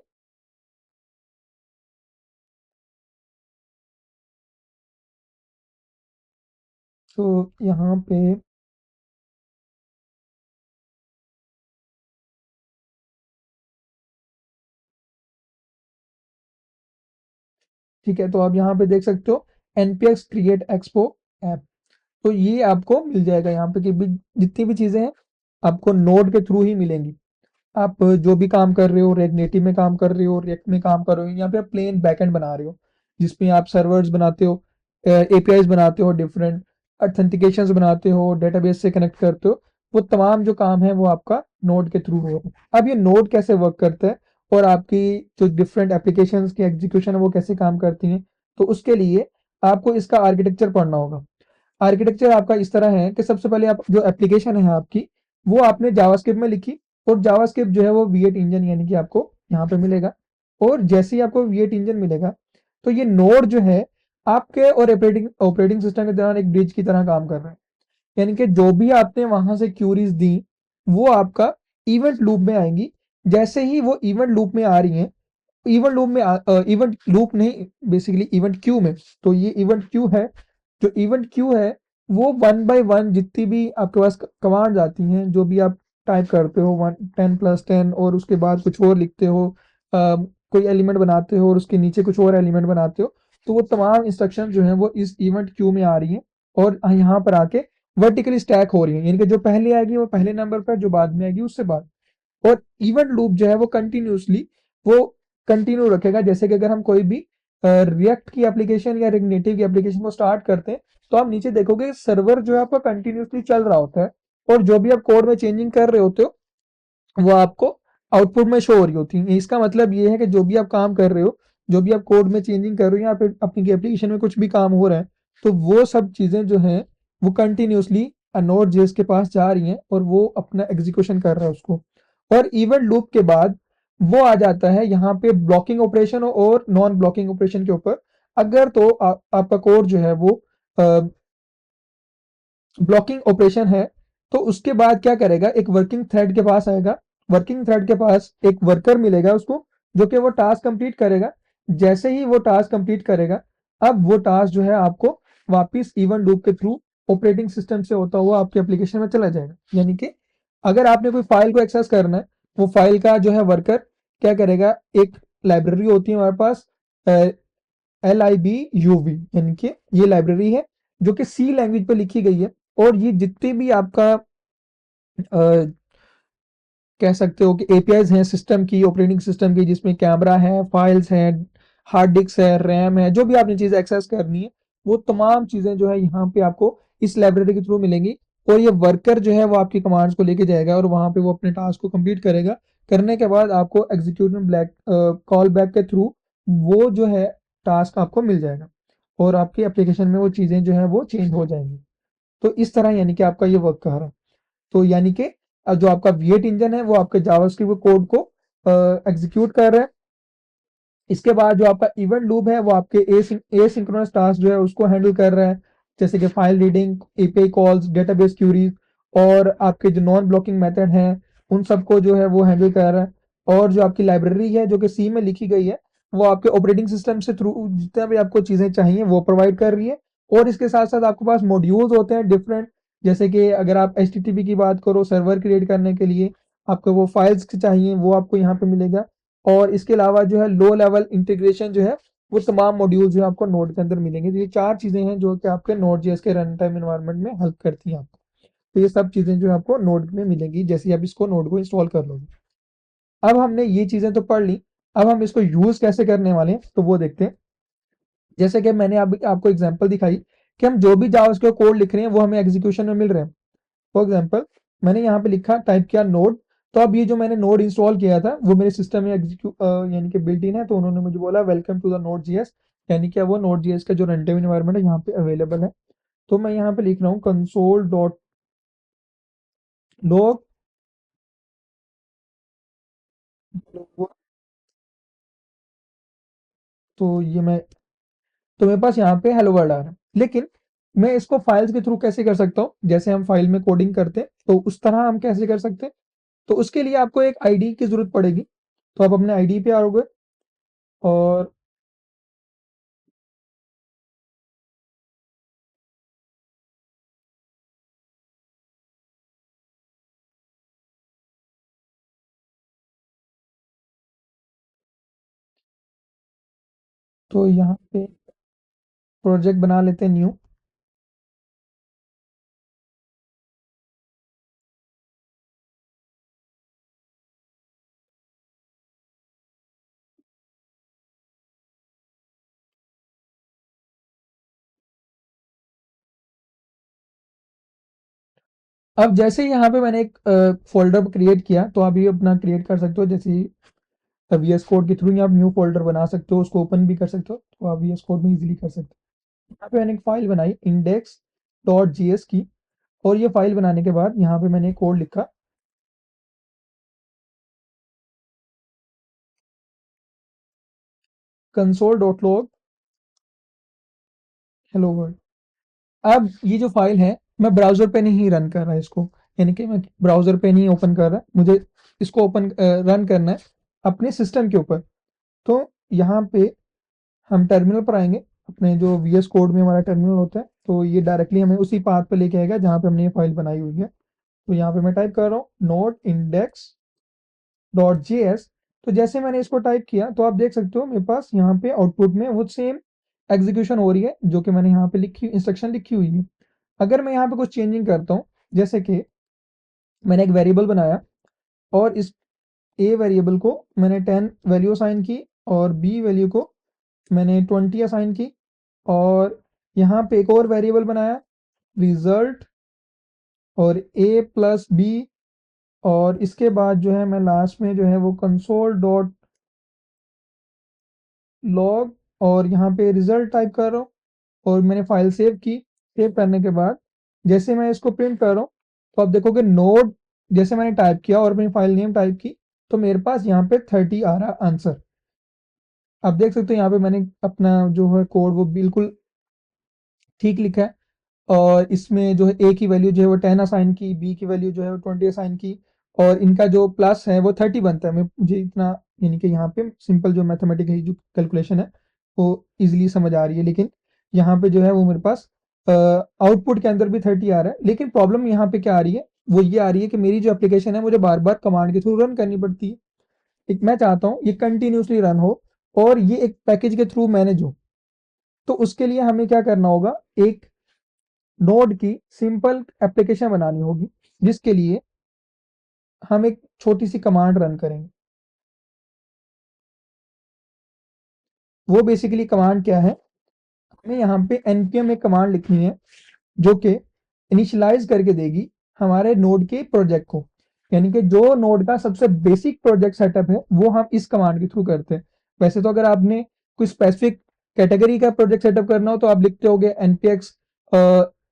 तो यहाँ पे ठीक है, तो आप यहाँ पे देख सकते हो npx create expo ऐप। तो ये आपको मिल जाएगा यहाँ पे कि जितनी भी चीज़ें हैं आपको नोड के थ्रू ही मिलेंगी। आप जो भी काम कर रहे हो, रिएक्ट नेटिव में काम कर रहे हो, रिएक्ट में काम कर रहे हो, यहाँ पे आप प्लेन बैकएंड बना रहे हो जिसमें आप सर्वर्स बनाते हो, एपीआईज बनाते हो, डिफरेंट ऑथेंटिकेशंस बनाते हो, डेटाबेस से कनेक्ट करते हो, वो तमाम जो काम है वो आपका नोड के थ्रू हो। अब ये नोड कैसे वर्क करता है और आपकी जो डिफरेंट एप्लीकेशंस की एग्जीक्यूशन है वो कैसे काम करती हैं, तो उसके लिए आपको इसका आर्किटेक्चर पढ़ना होगा। आर्किटेक्चर आपका इस तरह है कि सबसे पहले आप जो एप्लीकेशन है आपकी वो आपने जावास्क्रिप्ट में लिखी, और जावास्क्रिप्ट जो है वो V8 इंजन यानी कि आपको यहाँ पे मिलेगा। और जैसे ही आपको V8 इंजन मिलेगा तो ये नोड जो है आपके और ऑपरेटिंग ऑपरेटिंग सिस्टम के दौरान एक ब्रिज की तरह काम कर रहा है। यानी कि जो भी आपने वहां से क्यूरीज दी वो आपका इवेंट लूप में आएंगी। जैसे ही वो इवेंट लूप में आ रही हैं, इवेंट लूप में इवेंट लूप नहीं, बेसिकली इवेंट क्यू में। तो ये इवेंट क्यू है, जो इवेंट क्यू है वो वन बाय वन जितनी भी आपके पास कमांड आती हैं, जो भी आप टाइप करते हो 10+10 और उसके बाद कुछ और लिखते हो, कोई एलिमेंट बनाते हो और उसके नीचे कुछ और एलिमेंट बनाते हो, तो वो तमाम इंस्ट्रक्शन जो है वो इस इवेंट क्यू में आ रही हैं और यहाँ पर आके वर्टिकली स्टैक हो रही है, यानी कि जो पहले आएगी वो पहले नंबर पर, जो बाद में आएगी उससे बाद। और इवेंट लूप जो है वो कंटिन्यूसली वो कंटिन्यू रखेगा। जैसे कि अगर हम कोई भी रिएक्ट की एप्लीकेशन या रिएक्ट नेटिव की एप्लीकेशन को स्टार्ट करते हैं तो आप नीचे देखोगे सर्वर जो है आपका कंटिन्यूसली चल रहा होता है, और जो भी आप कोड में चेंजिंग कर रहे होते हो वो आपको आउटपुट में शो हो रही होती है। इसका मतलब ये है कि जो भी आप काम कर रहे हो, जो भी आप कोड में चेंजिंग कर रहे हो या फिर अपनी एप्लीकेशन में कुछ भी काम हो रहा है, तो वो सब चीज़ें जो हैं वो कंटिन्यूसली नोड जेएस के पास जा रही हैं और वो अपना एग्जीक्यूशन कर रहा है उसको। और इवेंट लूप के बाद वो आ जाता है यहाँ पे ब्लॉकिंग ऑपरेशन और नॉन ब्लॉकिंग ऑपरेशन के ऊपर। अगर तो आपका कोड जो है वो ब्लॉकिंग ऑपरेशन है, तो उसके बाद क्या करेगा, एक वर्किंग थ्रेड के पास आएगा। वर्किंग थ्रेड के पास एक वर्कर मिलेगा उसको, जो कि वो टास्क कंप्लीट करेगा। जैसे ही वो टास्क कंप्लीट करेगा, अब वो टास्क जो है आपको वापस इवन लूप के थ्रू ऑपरेटिंग सिस्टम से होता हुआ आपके एप्लीकेशन में चला जाएगा। यानी कि अगर आपने कोई फाइल को एक्सेस करना है, वो फाइल का जो है वर्कर क्या करेगा, एक लाइब्रेरी होती है हमारे पास LIBUV, यानी कि ये लाइब्रेरी है जो कि सी लैंग्वेज पे लिखी गई है। और ये जितने भी आपका कह सकते हो कि एपीआईज हैं सिस्टम की, ऑपरेटिंग सिस्टम की, जिसमें कैमरा है, फाइल्स हैं, हार्ड डिस्क है, रैम है, जो भी आपने चीज़ एक्सेस करनी है, वो तमाम चीज़ें जो है यहाँ पे आपको इस लाइब्रेरी के थ्रू मिलेंगी। और ये वर्कर जो है वो आपकी कमांड्स को लेके जाएगा और वहाँ पे वो अपने टास्क को कंप्लीट करेगा। करने के बाद आपको एग्जीक्यूशन ब्लैक कॉल बैक के थ्रू वो जो है टास्क आपको मिल जाएगा और आपकी एप्लीकेशन में वो चीज़ें जो है वो चेंज हो जाएंगी। तो इस तरह यानी कि आपका ये वर्क कर रहा है। तो यानी कि जो आपका V8 इंजन है वो आपके जावास्क्रिप्ट कोड को एग्जीक्यूट कर रहा है। इसके बाद जो आपका इवेंट लूप है वो आपके एसिंक्रोनस टास्क जो है उसको हैंडल कर रहा है, जैसे कि file reading, API calls, database queries, और आपके जो नॉन ब्लॉकिंग मेथड हैं उन सबको जो है वो हैंडल कर रहा है। और जो आपकी लाइब्रेरी है जो कि सी में लिखी गई है, वो आपके ऑपरेटिंग सिस्टम से थ्रू जितना भी आपको चीज़ें चाहिए वो प्रोवाइड कर रही है। और इसके साथ साथ आपके पास मॉड्यूल्स होते हैं डिफरेंट, जैसे कि अगर आप HTTP की बात करो, सर्वर क्रिएट करने के लिए आपको वो फाइल्स चाहिए वो आपको यहाँ पे मिलेगा। और इसके अलावा जो है लो लेवल इंटीग्रेशन जो है वो तमाम मॉड्यूल्स जो आपको नोड के अंदर मिलेंगे। तो ये 4 चीज़ें हैं जो कि आपके नोड जेएस के रन टाइम एनवायरनमेंट में हेल्प करती हैं आपको। तो ये सब चीज़ें जो है आपको नोड में मिलेंगी जैसे ही आप इसको नोड को इंस्टॉल कर लोगे। अब हमने ये चीज़ें तो पढ़ ली, अब हम इसको यूज़ कैसे करने वाले हैं तो वो देखते हैं। जैसे कि मैंने अभी आपको एग्जांपल दिखाई कि हम जो भी जावास्क्रिप्ट कोड लिख रहे हैं वो हमें एग्जीक्यूशन में मिल रहे हैं। फॉर एग्जांपल मैंने यहाँ पे लिखा, टाइप किया नोड, तो अब ये जो मैंने नोड इंस्टॉल किया था वो मेरे सिस्टम में एग्जीक्यूट यानी कि बिल्ट इन है। तो उन्होंने मुझे बोला welcome to the Node JS, यानी कि वो नोड जीएस का जो रन टाइम एनवायरनमेंट है यहाँ पे अवेलेबल है। तो मैं यहाँ पे लिख रहा हूँ कंसोल डॉट लॉग। तो ये मैं, तो मेरे पास यहाँ पे हेलो वर्ल्ड आ रहा है। लेकिन मैं इसको फाइल्स के थ्रू कैसे कर सकता हूँ, जैसे हम फाइल में कोडिंग करते हैं तो उस तरह हम कैसे कर सकते हैं। तो उसके लिए आपको एक आईडी की जरूरत पड़ेगी। तो आप अपने आईडी पे आओगे और तो यहाँ पे प्रोजेक्ट बना लेते हैं न्यू। अब जैसे ही यहाँ पे मैंने एक फोल्डर क्रिएट किया, तो आप ये अपना क्रिएट कर सकते हो, जैसे VS कोड के थ्रू ही आप न्यू फोल्डर बना सकते हो, उसको ओपन भी कर सकते हो। तो आप VS कोड में इजीली कर सकते हो। यहाँ पे मैंने एक फाइल बनाई index.js की, और ये फाइल बनाने के बाद यहाँ पे मैंने कोड लिखा console.log hello world। अब ये जो फाइल है मैं ब्राउजर पे नहीं रन कर रहा इसको, यानी कि मैं ब्राउजर पे नहीं ओपन कर रहा, मुझे इसको ओपन रन करना है अपने सिस्टम के ऊपर। तो यहाँ पे हम टर्मिनल पर आएंगे, अपने जो VS कोड में हमारा टर्मिनल होता है, तो ये डायरेक्टली हमें उसी पाथ पे लेके आएगा जहाँ पे हमने ये फाइल बनाई हुई है। तो यहाँ पे मैं टाइप कर रहा हूँ नोड इंडेक्स डॉट जेएस। तो जैसे मैंने इसको टाइप किया तो आप देख सकते हो मेरे पास यहाँ पे आउटपुट में वो सेम एग्जीक्यूशन हो रही है जो कि मैंने यहाँ पे लिखी इंस्ट्रक्शन लिखी हुई है। अगर मैं यहाँ पे कुछ चेंजिंग करता हूँ, जैसे कि मैंने एक वेरिएबल बनाया और इस ए वेरिएबल को मैंने 10 वैल्यू असाइन की और बी वैल्यू को मैंने 20 असाइन की, और यहाँ पे एक और वेरिएबल बनाया रिजल्ट और ए प्लस बी, और इसके बाद जो है मैं लास्ट में जो है वो कंसोल डॉट लॉग और यहाँ पे रिजल्ट टाइप कर रहा हूँ, और मैंने फाइल सेव की। सेव करने के बाद जैसे मैं इसको प्रिंट कर रहा हूँ, तो आप देखोगे नोड, जैसे मैंने टाइप किया और अपनी फाइल नेम टाइप की, तो मेरे पास यहाँ पे 30 आ रहा आंसर। आप देख सकते हो यहाँ पे मैंने अपना जो है कोड वो बिल्कुल ठीक लिखा है, और इसमें जो है ए की वैल्यू जो है वो 10 असाइन की, बी की वैल्यू जो है वो 20 असाइन की, और इनका जो प्लस है वो 30 बनता है। मुझे इतना यानी कि यहाँ पे सिंपल जो मैथमेटिकली जो कैलकुलेशन है वो इजीली समझ आ रही है। लेकिन यहाँ पे जो है वो मेरे पास आउटपुट के अंदर भी 30 आ रहा है। लेकिन प्रॉब्लम यहाँ पे क्या आ रही है, वो ये आ रही है कि मेरी जो एप्लीकेशन है मुझे बार बार कमांड के थ्रू रन करनी पड़ती है। एक मैं चाहता हूँ ये कंटिन्यूसली रन हो और ये एक पैकेज के थ्रू मैनेज हो। तो उसके लिए हमें क्या करना होगा, एक नोड की सिंपल एप्लीकेशन बनानी होगी, जिसके लिए हम एक छोटी सी कमांड रन करेंगे। वो बेसिकली कमांड क्या है, हमें यहाँ पे npm एक कमांड लिखनी है जो कि इनिशियलाइज करके देगी हमारे नोड के प्रोजेक्ट को। यानी कि जो नोड का सबसे बेसिक प्रोजेक्ट सेटअप है वो हम इस कमांड के थ्रू करते हैं। वैसे तो अगर आपने कोई स्पेसिफिक कैटेगरी का प्रोजेक्ट सेटअप करना हो तो आप लिखते होगे npx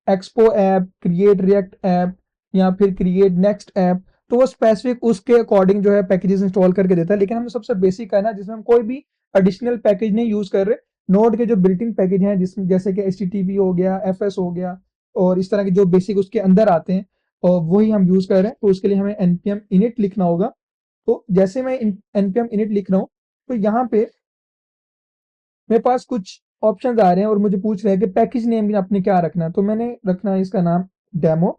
expo app, create react app, या फिर क्रिएट नेक्स्ट ऐप। तो वो स्पेसिफिक उसके अकॉर्डिंग जो है पैकेजेस इंस्टॉल करके देता है। लेकिन हमें सबसे बेसिक है ना, जिसमें हम कोई भी एडिशनल पैकेज नहीं यूज कर रहे, नोड के जो बिल्ट इन पैकेज हैं जिसमें जैसे कि HTTP हो गया, FS हो गया, और इस तरह के जो बेसिक उसके अंदर आते हैं और वही हम यूज कर रहे हैं। तो उसके लिए हमें npm init लिखना होगा। तो जैसे मैं npm init लिख रहा हूँ तो यहाँ पे मेरे पास कुछ ऑप्शंस आ रहे हैं और मुझे पूछ रहे हैं कि पैकेज नेम आपने क्या रखना है। तो मैंने रखना है इसका नाम डेमो।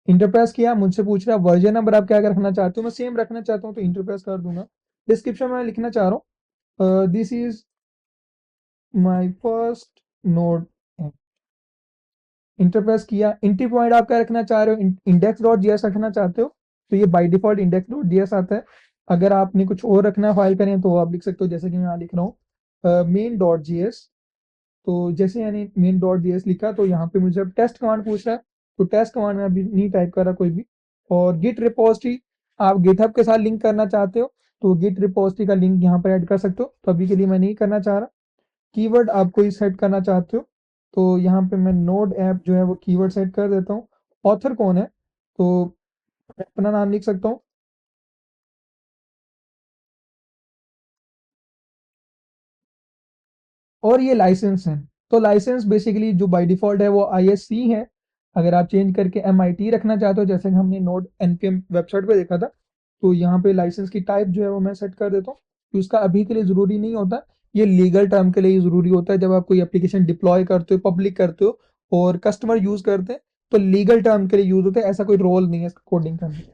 इंटरप्रेस किया, मुझसे पूछ रहा है वर्जन नंबर आप क्या रखना चाहते हो, मैं सेम रखना चाहता हूँ तो इंटरप्रेस कर दूंगा। डिस्क्रिप्शन में लिखना चाह रहा हूँ this is my first node. Enterprise किया। इंटी पॉइंट आप क्या रखना चाह रहे हो, इंडेक्स डॉट जीएस रखना चाहते हो तो ये by default index dot GS आता है। अगर आपने कुछ और रखना फाइल करें तो आप लिख सकते हो, जैसे कि मैं यहाँ लिख रहा हूँ मेन डॉट जीएस। तो जैसे मैंने मेन डॉट जीएस लिखा तो यहाँ पे मुझे अब टेस्ट कमांड पूछ रहा है, तो टेस्ट कमांड में अभी नहीं टाइप कर रहा कोई भी। और गिट रिपोजिटरी आप गिटहब के साथ लिंक करना चाहते हो तो गिट रिपोजिटरी का लिंक यहाँ पर ऐड कर सकते हो, तो अभी के लिए मैं नहीं करना चाह रहा। कीवर्ड आप कोई सेट करना चाहते हो तो यहाँ पे मैं नोड ऐप जो है वो कीवर्ड सेट कर देता हूँ। ऑथर कौन है, तो मैं अपना नाम लिख सकता हूँ। और ये लाइसेंस है, तो लाइसेंस बेसिकली जो बाय डिफॉल्ट है वो ISC है। अगर आप चेंज करके MIT रखना चाहते हो जैसे कि हमने नोड npm वेबसाइट पे देखा था, तो यहाँ पे लाइसेंस की टाइप जो है वो मैं सेट कर देता हूँ। तो इसका अभी के लिए ज़रूरी नहीं होता, ये लीगल टर्म के लिए ही ज़रूरी होता है। जब आप कोई एप्लीकेशन डिप्लॉय करते हो, पब्लिक करते हो और कस्टमर यूज़ करते हैं तो लीगल टर्म के लिए यूज़ होता है, ऐसा कोई रोल नहीं है इसका कोडिंग करने का।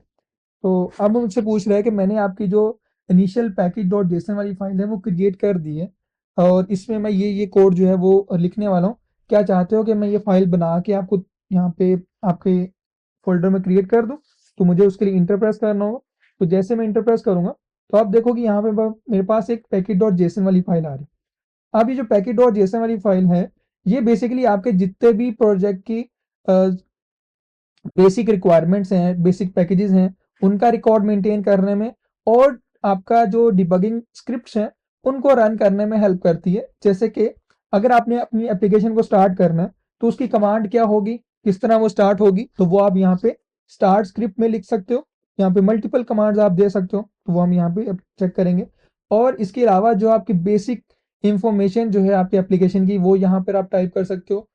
तो अब मुझसे पूछ रहा है कि मैंने आपकी जो इनिशियल पैकेज डॉट जेसन वाली फाइल है वो क्रिएट कर दी है, और इसमें मैं ये कोड जो है वो लिखने वाला हूँ। क्या चाहते हो कि मैं ये फाइल बना के आपको यहाँ पे आपके फोल्डर में क्रिएट कर दूँ? तो मुझे उसके लिए इंटर प्रेस करना होगा। तो जैसे मैं इंटर प्रेस करूंगा तो आप देखोगे यहाँ पे मेरे पास एक पैकेज डॉट जेसन वाली फाइल आ रही है। अब ये जो पैकेज डॉट जेसन वाली फाइल है ये बेसिकली आपके जितने भी प्रोजेक्ट की बेसिक रिक्वायरमेंट्स हैं, बेसिक पैकेजेस हैं, उनका रिकॉर्ड मेंटेन करने में, और आपका जो डिबगिंग स्क्रिप्ट्स हैं उनको रन करने में हेल्प करती है। जैसे कि अगर आपने अपनी एप्लीकेशन को स्टार्ट करना है तो उसकी कमांड क्या होगी, किस तरह वो स्टार्ट होगी, तो वो आप यहाँ पे स्टार्ट स्क्रिप्ट में लिख सकते हो। यहाँ पे मल्टीपल कमांड्स आप दे सकते हो, तो वो हम यहाँ पे चेक करेंगे। और इसके अलावा जो आपकी बेसिक इंफॉर्मेशन जो है आपकी एप्लीकेशन की वो यहाँ पर आप टाइप कर सकते हो,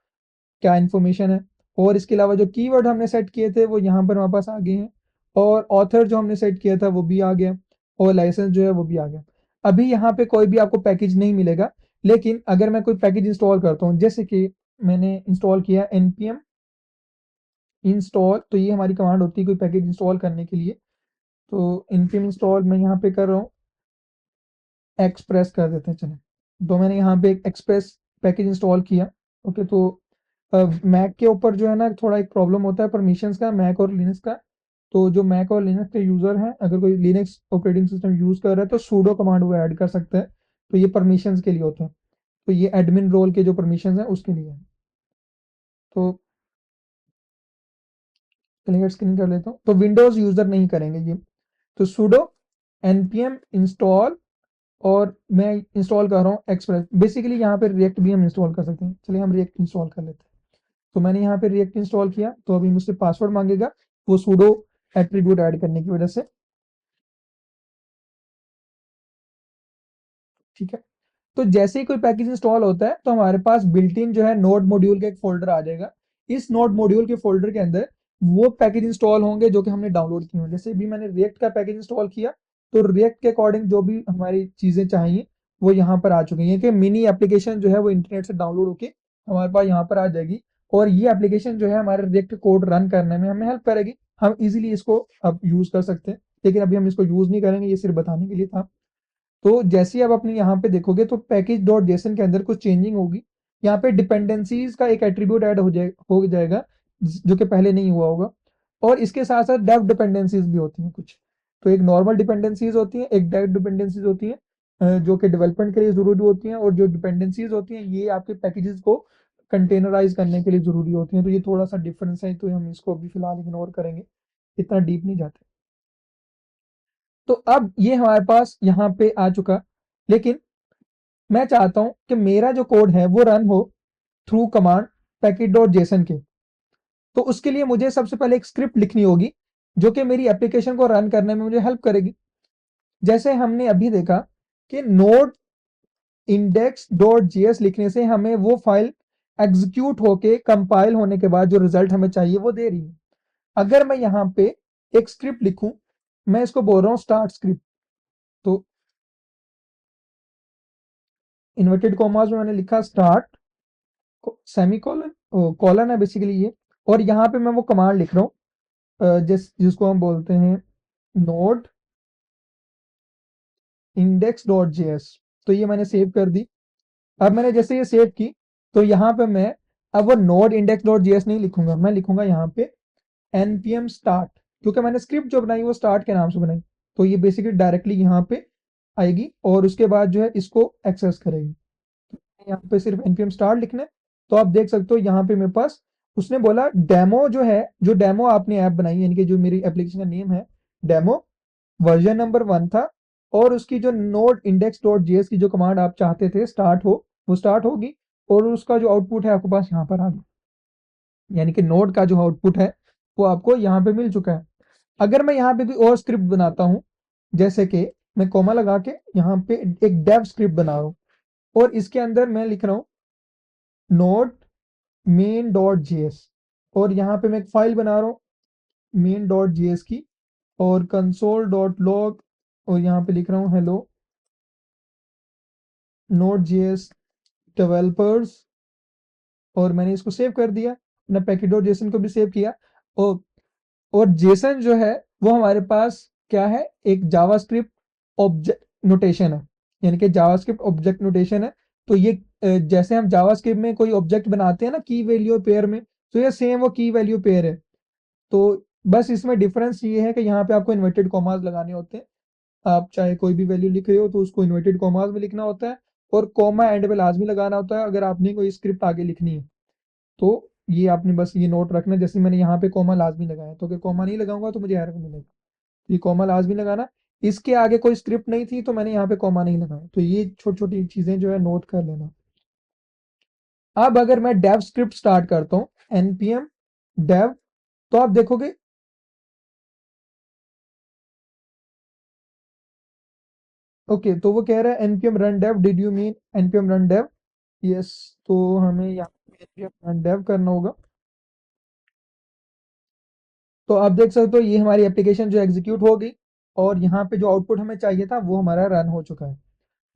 क्या इन्फॉर्मेशन है। और इसके अलावा जो कीवर्ड हमने सेट किए थे वो यहाँ पर हमारे पास आ गए हैं, और ऑथर जो हमने सेट किया था वो भी आ गया, और लाइसेंस जो है वो भी आ गया। अभी यहाँ पे कोई भी आपको पैकेज नहीं मिलेगा, लेकिन अगर मैं कोई पैकेज इंस्टॉल करता हूँ, जैसे कि मैंने इंस्टॉल किया npm इंस्टॉल, तो ये हमारी कमांड होती है कोई पैकेज इंस्टॉल करने के लिए। तो npm इंस्टॉल मैं यहाँ पे कर रहा हूँ, एक्सप्रेस कर देते हैं चलें। तो मैंने यहाँ पे एक एक्सप्रेस पैकेज इंस्टॉल किया। ओके, तो मैक के ऊपर जो है ना थोड़ा एक प्रॉब्लम होता है परमिशंस का, मैक और लिनक्स का। तो जो मैक और लिनक्स के यूज़र हैं, अगर कोई लिनक्स ऑपरेटिंग सिस्टम यूज़ कर रहा है तो सूडो कमांड वो ऐड कर सकता है। तो ये परमिशंस के लिए होता है, तो ये एडमिन रोल के जो परमिशंस हैं उसके लिए है। तो क्लियर स्क्रीन कर लेता हूँ, तो विंडोज़ यूज़र नहीं करेंगे ये। तो सूडो npm इंस्टॉल, और मैं इंस्टॉल कर रहा हूँ एक्सप्रेस। बेसिकली यहाँ पे रिएक्ट भी हम इंस्टॉल कर सकते हैं, चलिए हम रिएक्ट इंस्टॉल कर लेते हैं। तो मैंने यहाँ पे रिएक्ट इंस्टॉल किया, तो अभी मुझसे पासवर्ड मांगेगा वो सूडो एट्रीब्यूट ऐड करने की वजह से। ठीक है। तो जैसे ही कोई पैकेज इंस्टॉल होता है तो हमारे पास बिल्ट इन जो है नोड मॉड्यूल का एक फोल्डर आ जाएगा। इस नोड मॉड्यूल के फोल्डर के अंदर वो पैकेज इंस्टॉल होंगे जो कि हमने डाउनलोड किए होंगे। जैसे भी मैंने रिएक्ट का पैकेज इंस्टॉल किया तो रिएक्ट के अकॉर्डिंग जो भी हमारी चीज़ें चाहिए वो यहाँ पर आ चुकी हैं कि मिनी एप्लीकेशन जो है वो इंटरनेट से डाउनलोड होके हमारे पास यहाँ पर आ जाएगी। और ये एप्लीकेशन जो है हमारे रिएक्ट कोड रन करने में हमें हेल्प करेगी। हम इजीली इसको अब यूज़ कर सकते हैं, लेकिन अभी हम इसको यूज़ नहीं करेंगे, ये सिर्फ बताने के लिए था। तो जैसे ही आप अपने यहाँ पे देखोगे तो पैकेज डॉट जेसन के अंदर कुछ चेंजिंग होगी। यहाँ पे डिपेंडेंसीज का एक एट्रीब्यूट ऐड हो जाएगा जो कि पहले नहीं हुआ होगा। और इसके साथ साथ डेव डिपेंडेंसीज भी होती हैं कुछ। तो एक नॉर्मल डिपेंडेंसीज होती हैं, एक डेव डिपेंडेंसीज होती हैं, जो कि डेवलपमेंट के लिए जरूरी होती हैं। और जो डिपेंडेंसीज होती हैं ये आपके पैकेजेस को कंटेनराइज करने के लिए जरूरी होती हैं। तो ये थोड़ा सा डिफरेंस है, तो हम इसको अभी फिलहाल इग्नोर करेंगे, इतना डीप नहीं जाते। तो अब ये हमारे पास यहाँ पे आ चुका, लेकिन मैं चाहता हूं कि मेरा जो कोड है वो रन हो through command packet dot JSON के। तो उसके लिए मुझे सबसे पहले एक स्क्रिप्ट लिखनी होगी जो कि मेरी एप्लीकेशन को रन करने में मुझे हेल्प करेगी। जैसे हमने अभी देखा कि नोड इंडेक्स डॉट जेएस लिखने से हमें वो फाइल एग्जीक्यूट होके कंपाइल होने के बाद जो रिजल्ट हमें चाहिए वो दे रही है। अगर मैं यहाँ पे एक स्क्रिप्ट लिखूं, मैं इसको बोल रहा हूँ स्टार्ट स्क्रिप्ट। तो इन्वर्टेड कॉमास में मैंने लिखा स्टार्ट सेमी कॉलन, कॉलन है बेसिकली ये। और यहाँ पे मैं वो कमांड लिख रहा हूँ जिसको हम बोलते हैं नोड इंडेक्स डॉट जेएस। तो ये मैंने सेव कर दी। अब मैंने जैसे ये सेव की तो यहाँ पे मैं अब वो नोड इंडेक्स डॉट जेएस नहीं लिखूंगा, मैं लिखूंगा यहाँ पे npm स्टार्ट, क्योंकि मैंने स्क्रिप्ट जो बनाई वो स्टार्ट के नाम से बनाई। तो ये बेसिकली डायरेक्टली यहाँ पे आएगी और उसके बाद जो है इसको एक्सेस करेगी। यहाँ पे सिर्फ npm स्टार्ट लिखना है। तो आप देख सकते हो यहाँ पे मेरे पास उसने बोला डेमो जो है, जो डेमो आपने ऐप बनाई यानी कि जो मेरी एप्लीकेशन का नेम है डेमो, वर्जन नंबर 1 था। और उसकी जो नोड इंडेक्स डॉट जेएस की जो कमांड आप चाहते थे स्टार्ट हो वो स्टार्ट होगी। और उसका जो आउटपुट है आपके पास यहाँ पर आ गया, यानी कि नोड का जो आउटपुट है वो आपको यहाँ पे मिल चुका है। अगर मैं यहाँ पे कोई और स्क्रिप्ट बनाता हूँ, जैसे कि मैं कोमा लगा के यहाँ पे एक डेव स्क्रिप्ट बना रहा हूँ और इसके अंदर मैं लिख रहा हूँ नोड मेन डॉट जेएस। और यहाँ पे मैं एक फाइल बना रहा हूँ मेन डॉट जेएस की और कंसोल डॉट लॉग। और यहाँ पे लिख रहा हूँ हेलो नोड जेएस डेवलपर्स। और मैंने इसको सेव कर दिया, अपना पैकेट डॉट जेसन को भी सेव किया। और और जेसन जो है वो हमारे पास क्या है, एक जावास्क्रिप्ट ऑब्जेक्ट नोटेशन है, यानी कि जावास्क्रिप्ट ऑब्जेक्ट नोटेशन है। तो ये जैसे हम जावास्क्रिप्ट में कोई ऑब्जेक्ट बनाते हैं ना की वैल्यू पेयर में, तो ये सेम वो की वैल्यू पेयर है। तो बस इसमें डिफरेंस ये है कि यहाँ पे आपको इन्वर्टेड कॉमास लगाने होते हैं। आप चाहे कोई भी वैल्यू लिख रहे हो तो उसको इन्वर्टेड कॉमास में लिखना होता है और कॉमा एंड पे लाजमी लगाना होता है अगर आपने कोई स्क्रिप्ट आगे लिखनी है। तो ये आपने बस ये नोट रखना, जैसे मैंने यहाँ पे कॉमा लाजमी लगाया, तो अगर कॉमा नहीं लगाऊंगा तो मुझे एरर मिलेगा। ये कॉमा लाजमी लगाना, इसके आगे कोई स्क्रिप्ट नहीं थी तो मैंने यहाँ पे कॉमा नहीं लगाया। तो ये छोटी छोटी चीजें जो है नोट कर लेना। अब अगर मैं डेव स्क्रिप्ट स्टार्ट करता हूँ npm dev, तो आप देखोगे ओके, तो वो कह रहा है npm run dev, did you mean npm run dev? Yes. तो हमें यहाँ पे npm run dev करना होगा। तो आप देख सकते हो ये हमारी एप्लीकेशन जो एग्जीक्यूट हो गई और यहाँ पे जो आउटपुट हमें चाहिए था वो हमारा रन हो चुका है।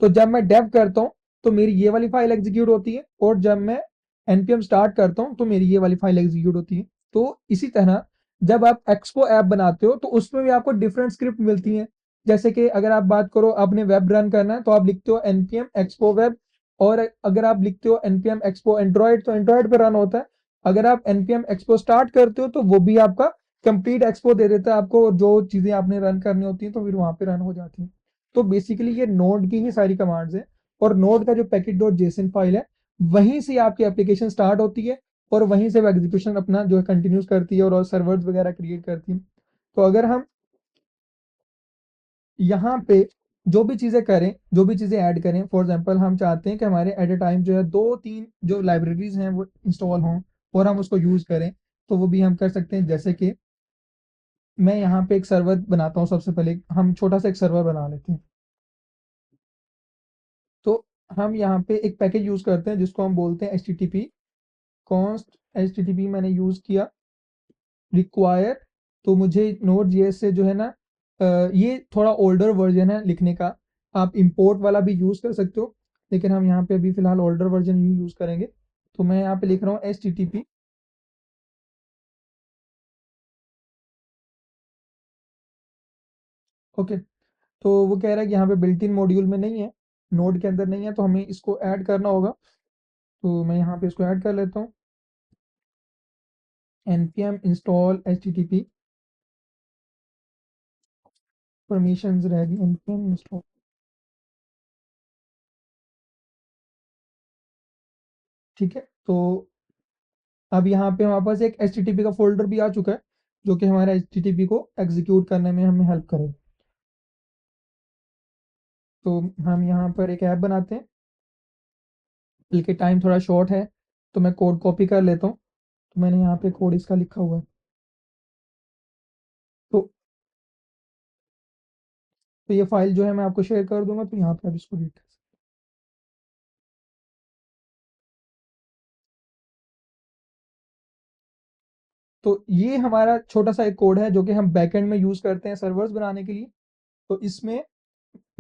तो जब मैं डेव करता हूँ तो मेरी ये वाली फाइल एग्जीक्यूट होती है और जब मैं npm स्टार्ट करता हूँ तो मेरी ये वाली फाइल एग्जीक्यूट होती है। तो इसी तरह जब आप एक्सपो ऐप बनाते हो तो उसमें भी आपको डिफरेंट स्क्रिप्ट मिलती हैं। जैसे कि अगर आप बात करो आपने वेब रन करना है तो आप लिखते हो npm expo web। और अगर आप लिखते हो npm expo android तो एंड्रॉइड पे रन होता है। अगर आप npm expo स्टार्ट करते हो तो वो भी आपका कंप्लीट एक्सपो दे देता है आपको, जो चीजें आपने रन करनी होती है तो फिर वहां पे रन हो जाती है। तो बेसिकली ये नोड की ही सारी कमांड्स हैं। और नोड का जो पैकेट डॉट जेसन फाइल है वहीं से आपकी एप्लीकेशन स्टार्ट होती है और वहीं से वो एग्जीक्यूशन अपना जो है कंटिन्यूस करती है और सर्वर्स वगैरह क्रिएट करती है। तो अगर हम यहाँ पे जो भी चीज़ें करें, जो भी चीज़ें ऐड करें, फॉर एग्जांपल हम चाहते हैं कि हमारे एट अ टाइम जो है 2-3 जो लाइब्रेरीज हैं वो इंस्टॉल हों और हम उसको यूज़ करें, तो वो भी हम कर सकते हैं। जैसे कि मैं यहाँ पे एक सर्वर बनाता हूँ, सबसे पहले हम छोटा सा एक सर्वर बना लेते हैं। हम यहाँ पे एक पैकेज यूज़ करते हैं जिसको हम बोलते हैं HTTP कॉन्स्ट HTTP मैंने यूज़ किया रिक्वायर। तो मुझे नोड जेएस से जो है ना ये थोड़ा ओल्डर वर्जन है लिखने का। आप इंपोर्ट वाला भी यूज़ कर सकते हो, लेकिन हम यहाँ पे अभी फ़िलहाल ओल्डर वर्जन ही यूज़ करेंगे। तो मैं यहाँ पे लिख रहा हूँ HTTP। ओके, तो वो कह रहा है कि यहाँ पे बिल्ट इन मॉड्यूल में नहीं है, नोड के अंदर नहीं है, तो हमें इसको ऐड करना होगा। तो मैं यहाँ पे इसको ऐड कर लेता हूँ, npm install http परमिशंस रहेगी npm install। ठीक है, तो अब यहाँ पे हमारे पास एक HTTP का फोल्डर भी आ चुका है जो कि हमारा HTTP को एग्जीक्यूट करने में हमें हेल्प करेगा। तो हम यहाँ पर एक ऐप बनाते हैं, बल्कि टाइम थोड़ा शॉर्ट है तो मैं कोड कॉपी कर लेता हूँ। तो मैंने यहाँ पे कोड इसका लिखा हुआ है। तो ये फाइल जो है मैं आपको शेयर कर दूंगा, तो यहाँ पे आप इसको रीड कर सकते हैं। तो ये हमारा छोटा सा एक कोड है जो कि हम बैकएंड में यूज करते हैं सर्वर्स बनाने के लिए। तो इसमें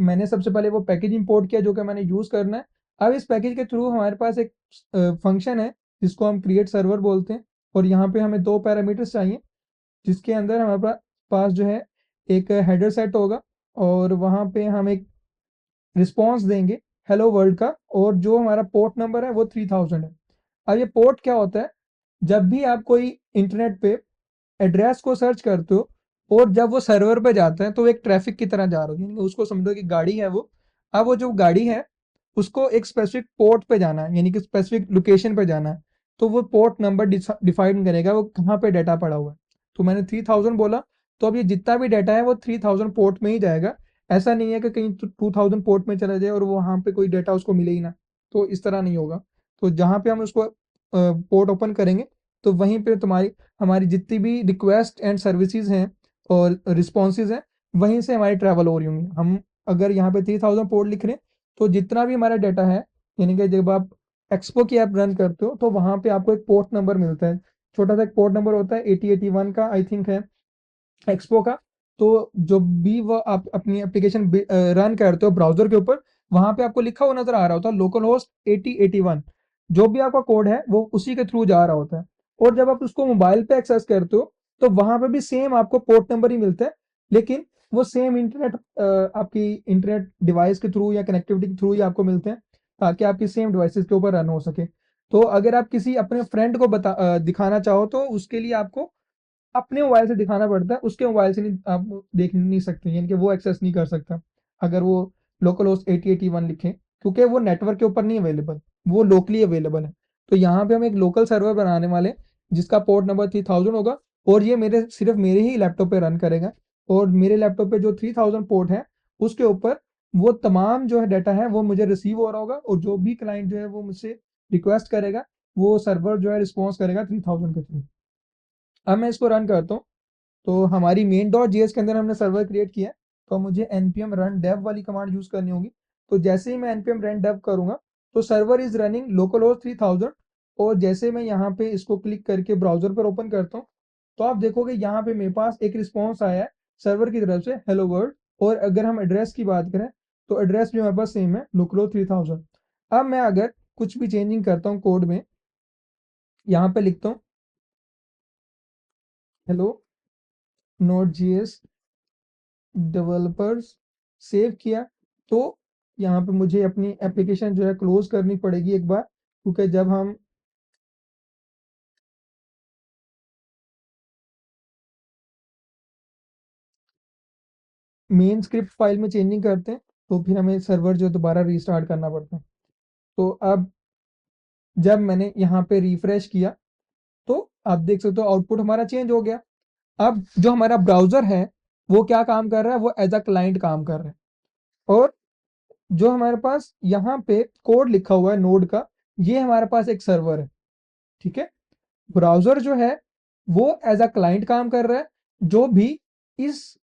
मैंने सबसे पहले वो पैकेज इंपोर्ट किया जो कि मैंने यूज करना है। अब इस पैकेज के थ्रू हमारे पास एक फंक्शन है जिसको हम क्रिएट सर्वर बोलते हैं, और यहाँ पे हमें दो पैरामीटर्स चाहिए जिसके अंदर हमारे पास जो है एक हेडर सेट होगा, और वहाँ पे हम एक रिस्पॉन्स देंगे हेलो वर्ल्ड का, और जो हमारा पोर्ट नंबर है वो 3000 है। अब ये पोर्ट क्या होता है, जब भी आप कोई इंटरनेट पे एड्रेस को सर्च करते हो और जब वो सर्वर पे जाता है तो एक ट्रैफिक की तरह जा रहा है, यानी उसको समझो कि गाड़ी है वो। अब वो जो गाड़ी है उसको एक स्पेसिफिक पोर्ट पे जाना है, यानी कि स्पेसिफिक लोकेशन पे जाना है। तो वो पोर्ट नंबर डिफाइन करेगा वो कहाँ पे डाटा पड़ा हुआ है। तो मैंने 3000 बोला, तो अब ये जितना भी डाटा है वो 3000 पोर्ट में ही जाएगा। ऐसा नहीं है कि कहीं 2000 पोर्ट में चला जाए और वो वहाँ पे कोई डाटा उसको मिले ही ना, तो इस तरह नहीं होगा। तो जहाँ पे हम उसको पोर्ट ओपन करेंगे तो वहीं पे तुम्हारी हमारी जितनी भी रिक्वेस्ट एंड सर्विसेज हैं और रिस्पॉन्सेज हैं वहीं से हमारी ट्रैवल हो रही होंगी। हम अगर यहाँ पे 3000 पोर्ट लिख रहे हैं तो जितना भी हमारा डाटा है, यानी कि जब आप एक्सपो की ऐप रन करते हो तो वहाँ पे आपको एक पोर्ट नंबर मिलता है, छोटा सा एक पोर्ट नंबर होता है 8081 का आई थिंक है एक्सपो का। तो जो भी वो आप अपनी एप्लीकेशन रन करते हो ब्राउजर के ऊपर, वहां पे आपको लिखा हुआ नजर आ रहा होता है लोकल होस्ट 8081। जो भी आपका कोड है वो उसी के थ्रू जा रहा होता है। और जब आप उसको मोबाइल पे एक्सेस करते हो तो वहां पे भी सेम आपको पोर्ट नंबर ही मिलता है, लेकिन वो सेम इंटरनेट आपकी इंटरनेट डिवाइस के थ्रू या कनेक्टिविटी के थ्रू ही आपको मिलते हैं, ताकि आपकी सेम डिवाइसेस के ऊपर रन हो सके। तो अगर आप किसी अपने फ्रेंड को दिखाना चाहो तो उसके लिए आपको अपने मोबाइल से दिखाना पड़ता है, उसके मोबाइल से नहीं आप देख नहीं सकते, यानी कि वो एक्सेस नहीं कर सकता अगर वो लोकल होस्ट 8081 लिखे, क्योंकि वो नेटवर्क के ऊपर नहीं अवेलेबल, वो लोकली अवेलेबल है। तो यहाँ पे हम एक लोकल सर्वर बनाने वाले जिसका पोर्ट नंबर 3000 होगा, और ये सिर्फ मेरे ही लैपटॉप पे रन करेगा। और मेरे लैपटॉप पे जो 3000 पोर्ट है उसके ऊपर वो तमाम जो है डाटा है वो मुझे रिसीव हो रहा होगा, और जो भी क्लाइंट जो है वो मुझसे रिक्वेस्ट करेगा वो सर्वर जो है रिस्पॉन्स करेगा 3000 के थ्रू। अब मैं इसको रन करता हूँ। तो हमारी मेन डॉट जेएस के अंदर हमने सर्वर क्रिएट किया है, तो मुझे npm run dev वाली कमांड यूज करनी होगी। तो जैसे ही मैं npm run dev करूंगा तो server is running local host 3000। और जैसे मैं यहाँ पे इसको क्लिक करके ब्राउजर पर ओपन करता हूँ तो आप देखोगे यहाँ पे मेरे पास एक रिस्पॉन्स आया है सर्वर की तरफ से हेलो वर्ल्ड। और अगर हम एड्रेस की बात करें तो एड्रेस भी हमारे पास सेम है लोकलो 3000। अब मैं अगर कुछ भी चेंजिंग करता हूँ कोड में, यहाँ पे लिखता हूँ hello node JS developers, save किया, तो यहाँ पे मुझे अपनी एप्लीकेशन जो है क्लोज करनी पड़ेगी एक बार, क्योंकि जब हम मेन स्क्रिप्ट फाइल में चेंजिंग करते हैं तो फिर हमें सर्वर जो दोबारा रीस्टार्ट करना पड़ता है। तो अब जब मैंने यहाँ पे रिफ्रेश किया तो आप देख सकते हो आउटपुट हमारा चेंज हो गया। अब जो हमारा ब्राउजर है वो क्या काम कर रहा है, वो एज अ क्लाइंट काम कर रहा है। और जो हमारे पास यहाँ पे कोड लिखा हुआ है नोड का, ये हमारे पास एक सर्वर है। ठीक है, ब्राउज़र जो है वो एज़ अ क्लाइंट काम कर रहा है, जो भी इस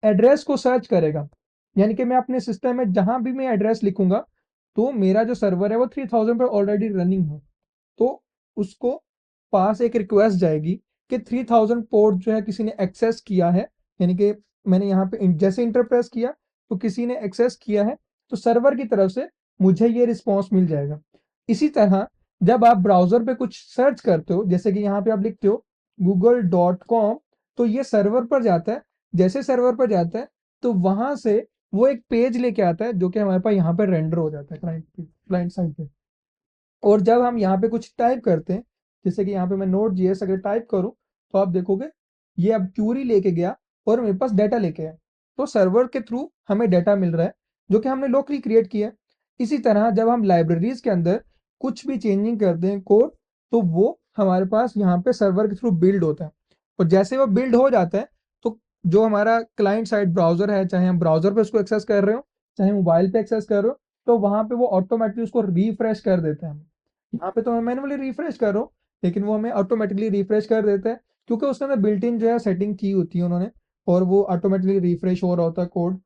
एड्रेस को सर्च करेगा, यानी कि मैं अपने सिस्टम में जहाँ भी मैं एड्रेस लिखूँगा तो मेरा जो सर्वर है वो 3000 पर ऑलरेडी रनिंग है, तो उसको पास एक रिक्वेस्ट जाएगी कि 3000 पोर्ट जो है किसी ने एक्सेस किया है, यानी कि मैंने यहाँ पे जैसे इंटर प्रेस किया तो किसी ने एक्सेस किया है, तो सर्वर की तरफ से मुझे ये रिस्पॉन्स मिल जाएगा। इसी तरह जब आप ब्राउजर पे कुछ सर्च करते हो, जैसे कि यहाँ पे आप लिखते हो google.com, तो ये सर्वर पर जाता है। जैसे सर्वर पर जाता है तो वहां से वो एक पेज लेके आता है जो कि हमारे पास यहाँ पे रेंडर हो जाता है क्लाइंट साइड पे। और जब हम यहाँ पे कुछ टाइप करते हैं, जैसे कि यहाँ पे मैं नोट जेएस अगर टाइप करूँ, तो आप देखोगे ये अब क्यूरी लेके गया और मेरे पास डाटा लेके आया। तो सर्वर के थ्रू हमें डाटा मिल रहा है जो कि हमने लोकली क्रिएट किया है। इसी तरह जब हम लाइब्रेरीज के अंदर कुछ भी चेंजिंग करते हैं कोड, तो वो हमारे पास यहाँ पे सर्वर के थ्रू बिल्ड होता है। और जैसे वो बिल्ड हो जाता है, तो जो हमारा क्लाइंट साइड ब्राउजर है, चाहे हम ब्राउजर पे उसको एक्सेस कर रहे हो, चाहे मोबाइल पे एक्सेस कर रहे हो, तो वहां पे वो ऑटोमेटिकली उसको रिफ्रेश कर देते हैं। यहाँ पे तो मैं मैनुअली रिफ्रेश कर रहा हूँ, लेकिन वो हमें ऑटोमेटिकली रिफ्रेश कर देता है, क्योंकि उसके अंदर बिल्ट इन जो है सेटिंग की होती है उन्होंने, और वो ऑटोमेटिकली रिफ्रेश हो रहा होता है कोड,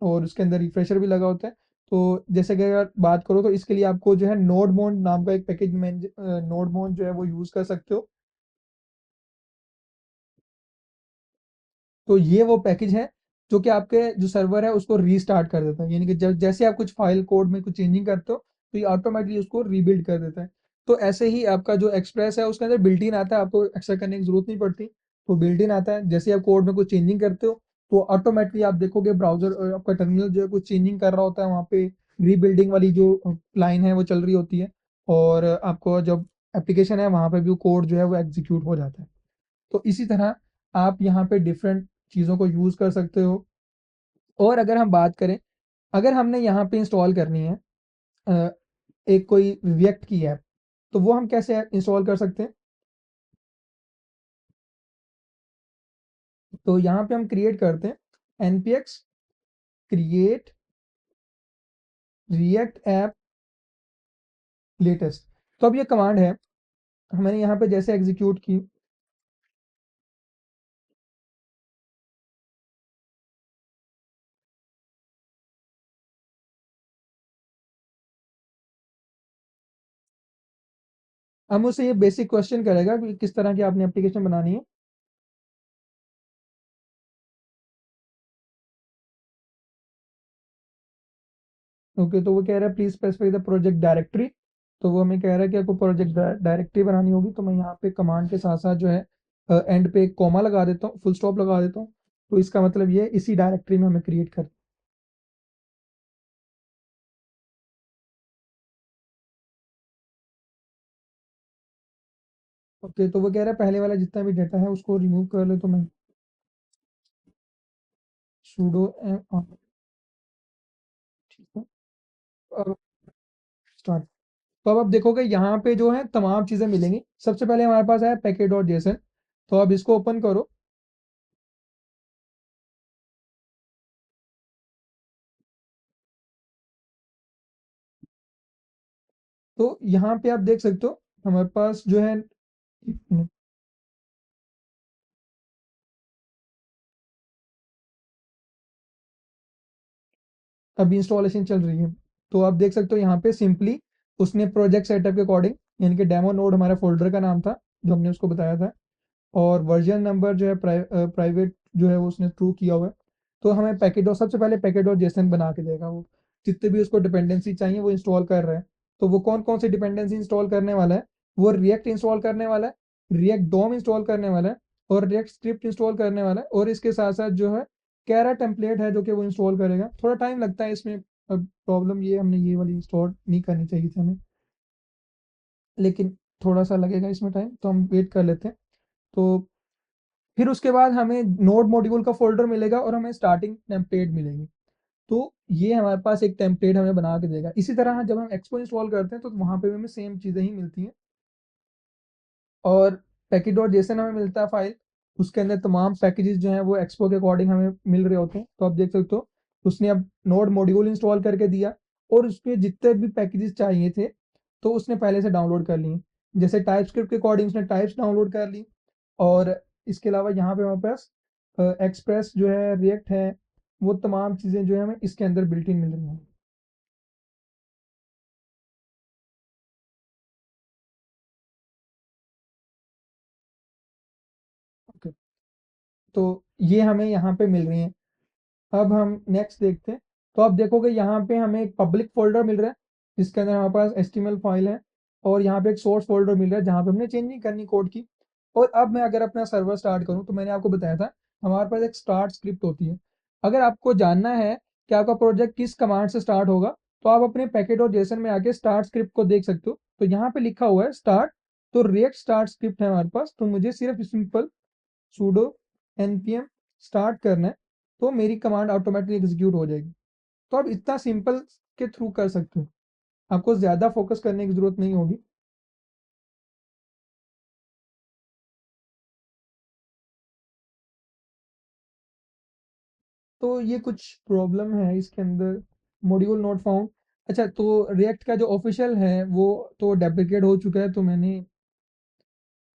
और उसके अंदर रिफ्रेशर भी लगा होता है। तो जैसे कि अगर बात करो तो इसके लिए आपको जो है नोडमोन नाम का एक पैकेज में नोडमोन जो है वो यूज कर सकते हो। तो ये वो पैकेज है जो कि आपके जो सर्वर है उसको रीस्टार्ट कर देता है, यानी कि जब जैसे आप कुछ फाइल कोड में कुछ चेंजिंग करते हो तो ये ऑटोमेटिकली उसको रीबिल्ड कर देता है। तो ऐसे ही आपका जो एक्सप्रेस है उसके अंदर बिल्ट इन आता है, आपको एक्स्ट्रा करने की जरूरत नहीं पड़ती। तो बिल्ट इन आता है, जैसे आप कोड में कुछ चेंजिंग करते हो तो ऑटोमेटिकली आप देखोगे ब्राउजर आपका टर्मिनल जो है कुछ चेंजिंग कर रहा होता है, वहाँ पे रीबिल्डिंग वाली जो लाइन है वो चल रही होती है, और आपको जब एप्लीकेशन है वहाँ पे भी कोड जो है वो एग्जीक्यूट हो जाता है। तो इसी तरह आप यहाँ पे डिफरेंट चीज़ों को यूज़ कर सकते हो। और अगर हम बात करें, अगर हमने यहाँ पे इंस्टॉल करनी है अ, एक कोई रिएक्ट की ऐप, तो वो हम कैसे इंस्टॉल कर सकते हैं? तो यहाँ पे हम क्रिएट करते हैं npx create react app latest. तो अब ये कमांड है, मैंने यहाँ पे जैसे एग्जीक्यूट की, अब मुझसे ये बेसिक क्वेश्चन करेगा कि किस तरह की आपने एप्लीकेशन बनानी है। ओके, तो वो कह रहा है please specify the project directory. तो वो हमें कह रहा है कि आपको प्रोजेक्ट डायरेक्टरी बनानी होगी, तो मैं यहाँ पे कमांड के साथ साथ जो है एंड पे एक कॉमा लगा देता हूँ, फुल स्टॉप लगा देता हूँ। तो इसका मतलब ये इसी डायरेक्टरी में हमें क्रिएट कर। ओके, तो वो कह रहा है पहले वाला जितना भी डाटा है उसको रिमूव कर ले, तो मैं sudo ठीक है। अब स्टार्ट। तो अब आप देखोगे यहाँ पे जो है तमाम चीज़ें मिलेंगी। सबसे पहले हमारे पास है पैकेट डॉट जेसन। तो अब इसको ओपन करो। तो यहाँ पे आप देख सकते हो हमारे पास जो है, अभी इंस्टॉलेशन चल रही है। तो आप देख सकते हो यहाँ पे सिंपली उसने प्रोजेक्ट सेटअप के अकॉर्डिंग, यानी कि डेमो नोड हमारा फोल्डर का नाम था जो हमने उसको बताया था, और वर्जन नंबर जो है प्राइवेट जो है वो उसने ट्रू किया हुआ है। तो हमें पैकेट और सबसे पहले पैकेट और जेसन बना के देगा वो, जितने भी उसको डिपेंडेंसी चाहिए वो इंस्टॉल कर रहा है। तो वो कौन कौन सी डिपेंडेंसी इंस्टॉल करने वाला है? वो रिएक्ट इंस्टॉल करने वाला है, रिएक्ट डोम इंस्टॉल करने वाला है, और रिएक्ट स्क्रिप्ट इंस्टॉल करने वाला है, और इसके साथ साथ जो है कैरा टेम्पलेट है जो कि वो इंस्टॉल करेगा। थोड़ा टाइम लगता है इसमें, अब प्रॉब्लम ये हमने ये वाली इंस्टॉल नहीं करनी चाहिए थी हमें, लेकिन थोड़ा सा लगेगा इसमें टाइम, तो हम वेट कर लेते हैं। तो फिर उसके बाद हमें नोड मॉड्यूल का फोल्डर मिलेगा और हमें स्टार्टिंग टेम्पलेट मिलेगी। तो ये हमारे पास एक टेम्पलेट हमें बना के देगा। इसी तरह जब हम एक्सपो इंस्टॉल करते हैं तो वहाँ पे भी हमें सेम चीज़ें ही मिलती हैं। और पैकेट डॉट जेसन हमें मिलता है फाइल, उसके अंदर तमाम पैकेजेस जो हैं वो एक्सपो के अकॉर्डिंग हमें मिल रहे होते हैं। तो आप देख सकते हो उसने अब नोड मॉड्यूल इंस्टॉल करके दिया, और उसके जितने भी पैकेजेस चाहिए थे तो उसने पहले से डाउनलोड कर लिए। जैसे टाइप स्क्रिप्ट के अकॉर्डिंग उसने टाइप्स डाउनलोड कर ली, और इसके अलावा यहाँ पे हमारे पास एक्सप्रेस जो है, रिएक्ट है, वो तमाम चीज़ें जो है हमें इसके अंदर बिल्ट इन मिल रही हैं। तो ये हमें यहाँ पे मिल रही हैं। अब हम नेक्स्ट देखते हैं। तो आप देखोगे यहाँ पे हमें एक पब्लिक फ़ोल्डर मिल रहा है, जिसके अंदर हमारे पास एचटीएमएल फ़ाइल है, और यहाँ पे एक सोर्स फ़ोल्डर मिल रहा है, जहाँ पे हमने चेंजिंग करनी कोड की। और अब मैं अगर अपना सर्वर स्टार्ट करूँ, तो मैंने आपको बताया था, हमारे पास एक स्टार्ट स्क्रिप्ट होती है। अगर आपको जानना है कि आपका प्रोजेक्ट किस कमांड से स्टार्ट होगा, तो आप अपने पैकेट और जेसन में आके स्टार्ट स्क्रिप्ट को देख सकते हो। तो यहाँ पे लिखा हुआ है स्टार्ट, तो रिएक्ट स्टार्ट स्क्रिप्ट है हमारे पास, तो मुझे सिर्फ सिंपल sudo npm स्टार्ट करना है, तो मेरी कमांड ऑटोमेटिकली एग्जीक्यूट हो जाएगी। तो आप इतना सिंपल के थ्रू कर सकते हो, आपको ज़्यादा फोकस करने की ज़रूरत नहीं होगी। तो ये कुछ प्रॉब्लम है इसके अंदर, मॉड्यूल नॉट फाउंड। अच्छा, तो रिएक्ट का जो ऑफिशियल है वो तो डेप्रिकेट हो चुका है, तो मैंने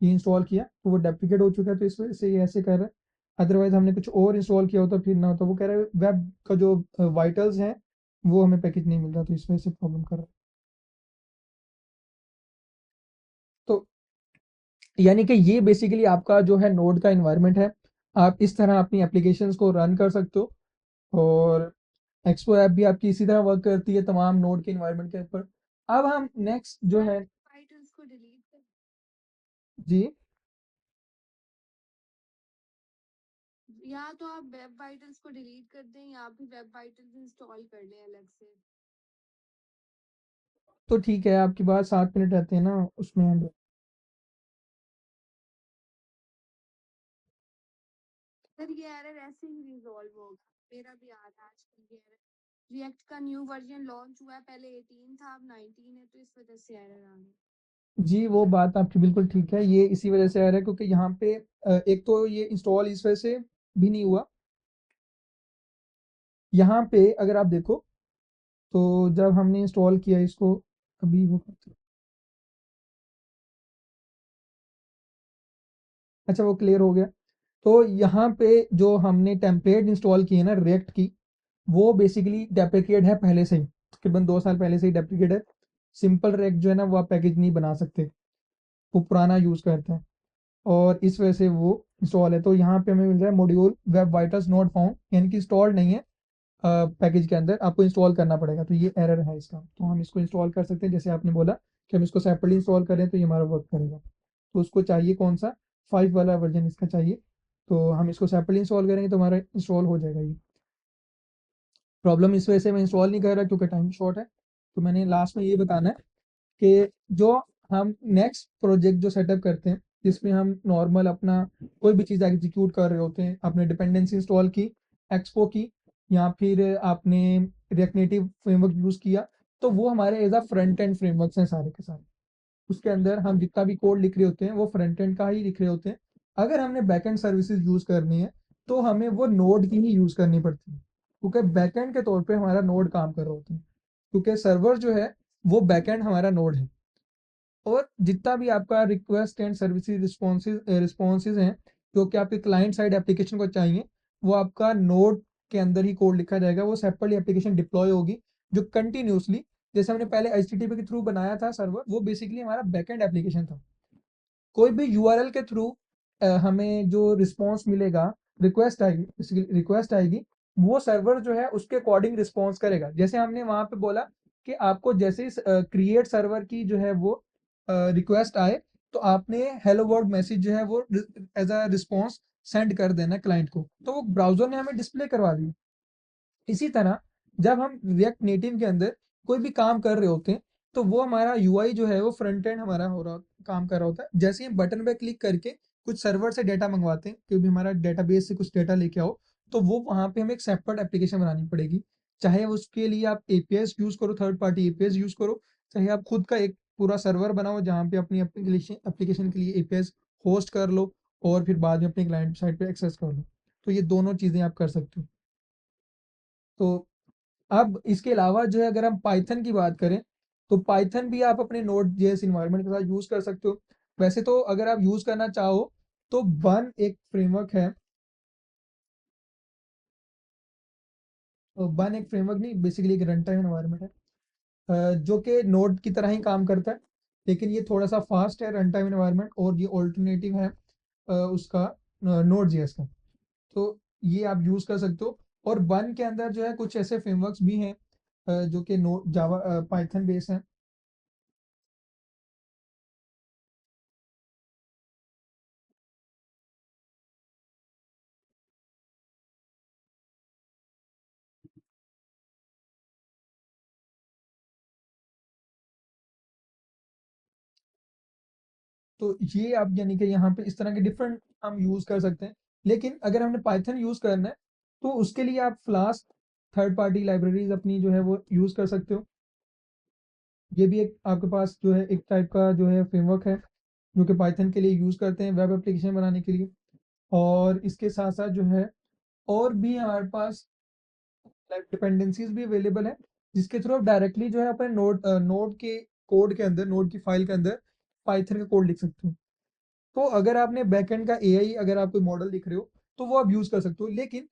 ये इंस्टॉल किया तो वो डेप्रिकेट हो चुका है, तो इस वजह से ये ऐसे कर रहा है। अदरवाइज हमने कुछ और इंस्टॉल किया होता फिर ना होता। वो कह रहा है वेब का जो वाइटल्स है वो हमें पैकेज नहीं मिल रहा, तो इस वजह से प्रॉब्लम कर रहा है। तो यानी कि ये बेसिकली आपका जो है नोड का इन्वायरमेंट है। आप इस तरह अपनी एप्लीकेशंस को रन कर सकते हो, और एक्सपो ऐप भी आपकी इसी तरह वर्क करती है तमाम नोड के इन्वायरमेंट के ऊपर। अब हम नेक्स्ट जो है, वाइटल्स को डिलीट कर, जी, या तो आप वेब वाइटल्स को डिलीट कर दें या फिर वेब वाइटल्स इंस्टॉल कर लें अलग से। तो ठीक है, आपकी बात 7 मिनट रहते हैं ना उसमें end। फिर ये एरर ऐसे ही रिजॉल्व होगा। मेरा भी आ रहा है आजकल ये एरर। रिएक्ट का न्यू वर्जन लॉन्च हुआ है, पहले 18 था अब 19 है, तो इस वजह से एरर आ गया। जी, वो बात आपकी बिल्कुल ठीक है, ये इसी वजह से आ रहा है क्योंकि यहाँ पे एक तो ये इंस्टॉल इस वजह से भी नहीं हुआ। यहाँ पे अगर आप देखो, तो जब हमने इंस्टॉल किया इसको, अभी वो, अच्छा वो क्लियर हो गया। तो यहाँ पे जो हमने टेम्पलेट इंस्टॉल की है ना रिएक्ट की, वो बेसिकली डेप्रिकेट है पहले से ही, तकरीबन 2 साल पहले से ही डेप्रिकेट है। सिंपल रिएक्ट जो है ना वो आप पैकेज नहीं बना सकते, वो पुराना यूज़ करते हैं, और इस वजह से वो इंस्टॉल है। तो यहाँ पे हमें मिल रहा है module web vitals not found, यानी कि इंस्टॉल्ड नहीं है पैकेज के अंदर, आपको इंस्टॉल करना पड़ेगा। तो ये एरर है इसका। तो हम इसको इंस्टॉल कर सकते हैं, जैसे आपने बोला कि हम इसको सेपरेटली इंस्टॉल करें तो ये हमारा वर्क करेगा। तो उसको चाहिए कौन सा, 5 वाला वर्जन इसका चाहिए। तो हम इसको सेपरेटली इंस्टॉल करेंगे तो हमारा इंस्टॉल हो जाएगा ये। प्रॉब्लम इस वजह से मैं इंस्टॉल नहीं कर रहा क्योंकि टाइम शॉर्ट है। तो मैंने लास्ट में ये बताना है कि जो हम नेक्स्ट प्रोजेक्ट जो सेटअप करते हैं, जिसमें हम नॉर्मल अपना कोई भी चीज़ एग्जीक्यूट कर रहे होते हैं, आपने डिपेंडेंसी इंस्टॉल की, एक्सपो की, या फिर आपने रिएक्ट नेटिव फ्रेमवर्क यूज़ किया, तो वो हमारे as a front end frameworks हैं सारे के सारे। उसके अंदर हम जितना भी कोड लिख रहे होते हैं वो फ्रंट एंड का ही लिख रहे होते हैं। अगर हमने बैकएंड सर्विसेज यूज़ करनी है, तो हमें वो नोड की ही यूज़ करनी पड़ती है, क्योंकि बैकएंड के तौर पे हमारा नोड काम कर रहा होता है, क्योंकि सर्वर जो है वो बैकएंड हमारा नोड है। और जितना भी आपका रिक्वेस्ट एंड सर्विसेज रिस्पॉन्सेज हैं, जो कि आपके क्लाइंट साइड एप्लीकेशन को चाहिए, वो आपका नोड के अंदर ही कोड लिखा जाएगा। वो सेपरेटली एप्लीकेशन डिप्लॉय होगी, जो कंटिन्यूसली, जैसे हमने पहले एचटीटीपी के थ्रू बनाया था सर्वर, वो बेसिकली हमारा बैकएंड एप्लीकेशन था। कोई भी यूआरएल के थ्रू हमें जो रिस्पॉन्स मिलेगा, रिक्वेस्ट आएगी, रिक्वेस्ट आएगी, वो सर्वर जो है उसके अकॉर्डिंग रिस्पॉन्स करेगा। जैसे हमने वहां पे बोला कि आपको जैसे ही क्रिएट सर्वर की जो है वो रिक्वेस्ट आए, तो आपने हेलो वर्ल्ड मैसेज जो है वो एज अ रिस्पॉन्स सेंड कर देना क्लाइंट को, तो वो ब्राउजर ने हमें डिस्प्ले करवा दी। इसी तरह जब हम रिएक्ट नेटिव के अंदर कोई भी काम कर रहे होते हैं, तो वो हमारा यूआई जो है वो फ्रंट एंड हमारा हो रहा काम कर रहा होता है। जैसे ही हम बटन पे क्लिक करके कुछ सर्वर से डेटा मंगवाते हैं, क्योंकि हमारा डेटाबेस से कुछ डेटा लेके आओ, तो वो वहाँ पे हमें एक सेपरेट एप्लीकेशन बनानी पड़ेगी। चाहे उसके लिए आप एपीआईस यूज़ करो, थर्ड पार्टी एपीआईस यूज़ करो, चाहे आप खुद का एक पूरा सर्वर बनाओ जहाँ पे अपनी एप्लीकेशन एप्लीकेशन के लिए एपीआईस होस्ट कर लो, और फिर बाद में अपने क्लाइंट साइड पे एक्सेस कर लो। तो ये दोनों चीज़ें आप कर सकते हो। तो अब इसके अलावा जो है अगर हम पाइथन की बात करें, तो पाइथन भी आप अपने नोड जेएस इन्वायरमेंट के साथ यूज़ कर सकते हो। वैसे तो अगर आप यूज़ करना चाहो, तो बन एक फ्रेमवर्क है, बन एक फ्रेमवर्क नहीं, बेसिकली एक रन टाइम इन्वायरमेंट है, जो कि नोड की तरह ही काम करता है, लेकिन ये थोड़ा सा फास्ट है रन टाइम इन्वायरमेंट, और ये ऑल्टरनेटिव है उसका नोड जेएस का। तो ये आप यूज़ कर सकते हो। और वन के अंदर जो है कुछ ऐसे फ्रेमवर्क्स भी हैं जो कि नो जावा पाइथन बेस हैं। तो ये आप यानी कि यहाँ पे इस तरह के डिफरेंट हम यूज़ कर सकते हैं। लेकिन अगर हमने पाइथन यूज़ करना है तो उसके लिए आप फ्लास्क थर्ड पार्टी लाइब्रेरीज अपनी जो है वो यूज़ कर सकते हो। ये भी एक आपके पास जो है एक टाइप का जो है फ्रेमवर्क है जो कि पाइथन के लिए यूज़ करते हैं वेब एप्लीकेशन बनाने के लिए। और इसके साथ साथ जो है और भी हमारे पास लाइक डिपेंडेंसीज भी अवेलेबल है जिसके थ्रू आप डायरेक्टली जो है अपने नोड के कोड के अंदर नोड की फाइल के अंदर पाइथन का कोड लिख सकते हो। तो अगर आपने बैकएंड का एआई अगर आप कोई मॉडल लिख रहे हो तो वो आप यूज़ कर सकते हो। लेकिन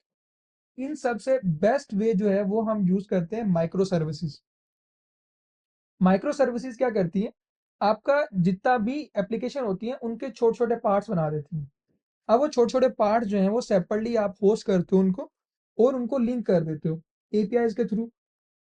इन सबसे बेस्ट वे जो है वो हम यूज़ करते हैं माइक्रो सर्विसेज। माइक्रो सर्विसेज क्या करती है, आपका जितना भी एप्लीकेशन होती है उनके छोटे छोटे पार्ट्स बना देती हैं। अब वो छोटे छोटे पार्ट्स जो हैं वो सेपरेटली आप होस्ट करते हो उनको और उनको लिंक कर देते हो एपीआईज के थ्रू।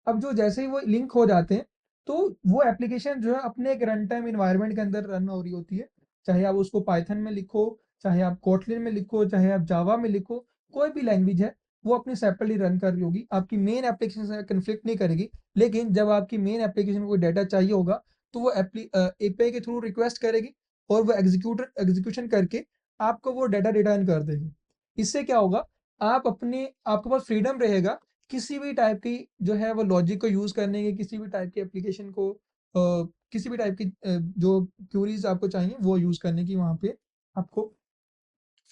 अब जो जैसे ही वो लिंक हो जाते हैं तो वो एप्लीकेशन जो है अपने एक रन टाइम इन्वायरमेंट के अंदर रन हो रही होती है। चाहे आप उसको पाइथन में लिखो, चाहे आप कोटलिन में लिखो, चाहे आप जावा में लिखो, कोई भी लैंग्वेज है वो अपनी सेपरेटली रन कर रही होगी, आपकी मेन एप्लीकेशन से कन्फ्लिक्ट नहीं करेगी। लेकिन जब आपकी मेन एप्लीकेशन को कोई डाटा चाहिए होगा तो वो एपीआई के थ्रू रिक्वेस्ट करेगी और वो एग्जीक्यूशन करके आपको वो डाटा रिटर्न कर देगी। इससे क्या होगा, आप अपने आपके पास फ्रीडम रहेगा किसी भी टाइप की जो है वो लॉजिक को यूज़ करने की, किसी भी टाइप की एप्लीकेशन को किसी भी टाइप की जो क्यूरीज आपको चाहिए वो यूज़ करने की वहाँ पे आपको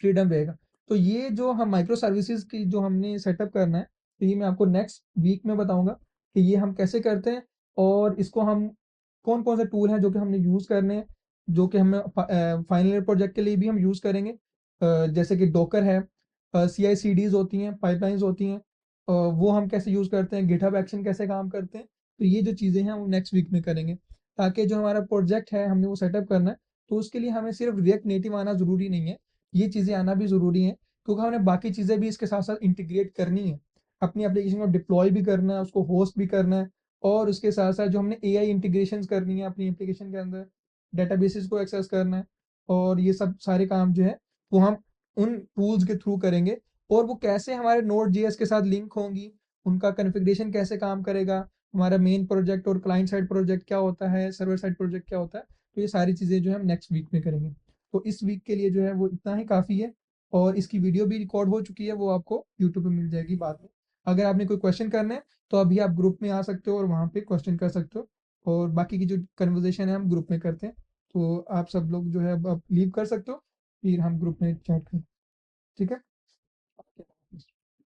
फ्रीडम रहेगा। तो ये जो हम माइक्रो सर्विसेज की जो हमने सेटअप करना है, तो ये मैं आपको नेक्स्ट वीक में बताऊँगा कि ये हम कैसे करते हैं और इसको हम कौन-कौन से टूल हैं जो कि हमने यूज़ करने हैं, जो कि हमें फाइनल ईयर प्रोजेक्ट के लिए भी हम यूज़ करेंगे। जैसे कि डॉकर है, सीआई/सीडीज़ होती हैं, पाइपलाइन्स होती हैं, वो हम कैसे यूज़ करते हैं, गिटहब एक्शन कैसे काम करते हैं। तो ये जो चीज़ें हैं वो नेक्स्ट वीक में करेंगे। ताकि जो हमारा प्रोजेक्ट है हमने वो सेटअप करना है, तो उसके लिए हमें सिर्फ रिएक्ट नेटिव आना ज़रूरी नहीं है। ये चीज़ें आना भी ज़रूरी है क्योंकि हमें बाकी चीज़ें भी इसके साथ-साथ इंटीग्रेट करनी है। अपनी एप्लीकेशन को डिप्लॉय भी करना है, उसको होस्ट भी करना है और उसके साथ-साथ जो हमने एआई इंटीग्रेशंस करनी है अपनी एप्लीकेशन के अंदर, डेटाबेसेस को एक्सेस करना है और ये सब सारे काम जो है वो हम उन टूल्स के थ्रू करेंगे। और वो कैसे हमारे नोड जेएस के साथ लिंक होंगी, उनका कॉन्फ़िगरेशन कैसे काम करेगा, हमारा मेन प्रोजेक्ट और क्लाइंट साइड प्रोजेक्ट क्या होता है, सर्वर साइड प्रोजेक्ट क्या होता है, तो ये सारी चीज़ें जो है हम नेक्स्ट वीक में करेंगे। तो इस वीक के लिए जो है वो इतना ही काफ़ी है और इसकी वीडियो भी रिकॉर्ड हो चुकी है, वो आपको यूट्यूब पे मिल जाएगी बाद में। अगर आपने कोई क्वेश्चन करना है तो अभी आप ग्रुप में आ सकते हो और वहाँ पे क्वेश्चन कर सकते हो और बाकी की जो कन्वर्सेशन है हम ग्रुप में करते हैं। तो आप सब लोग जो है अब लीव कर सकते हो, फिर हम ग्रुप में चैट करें। ठीक है?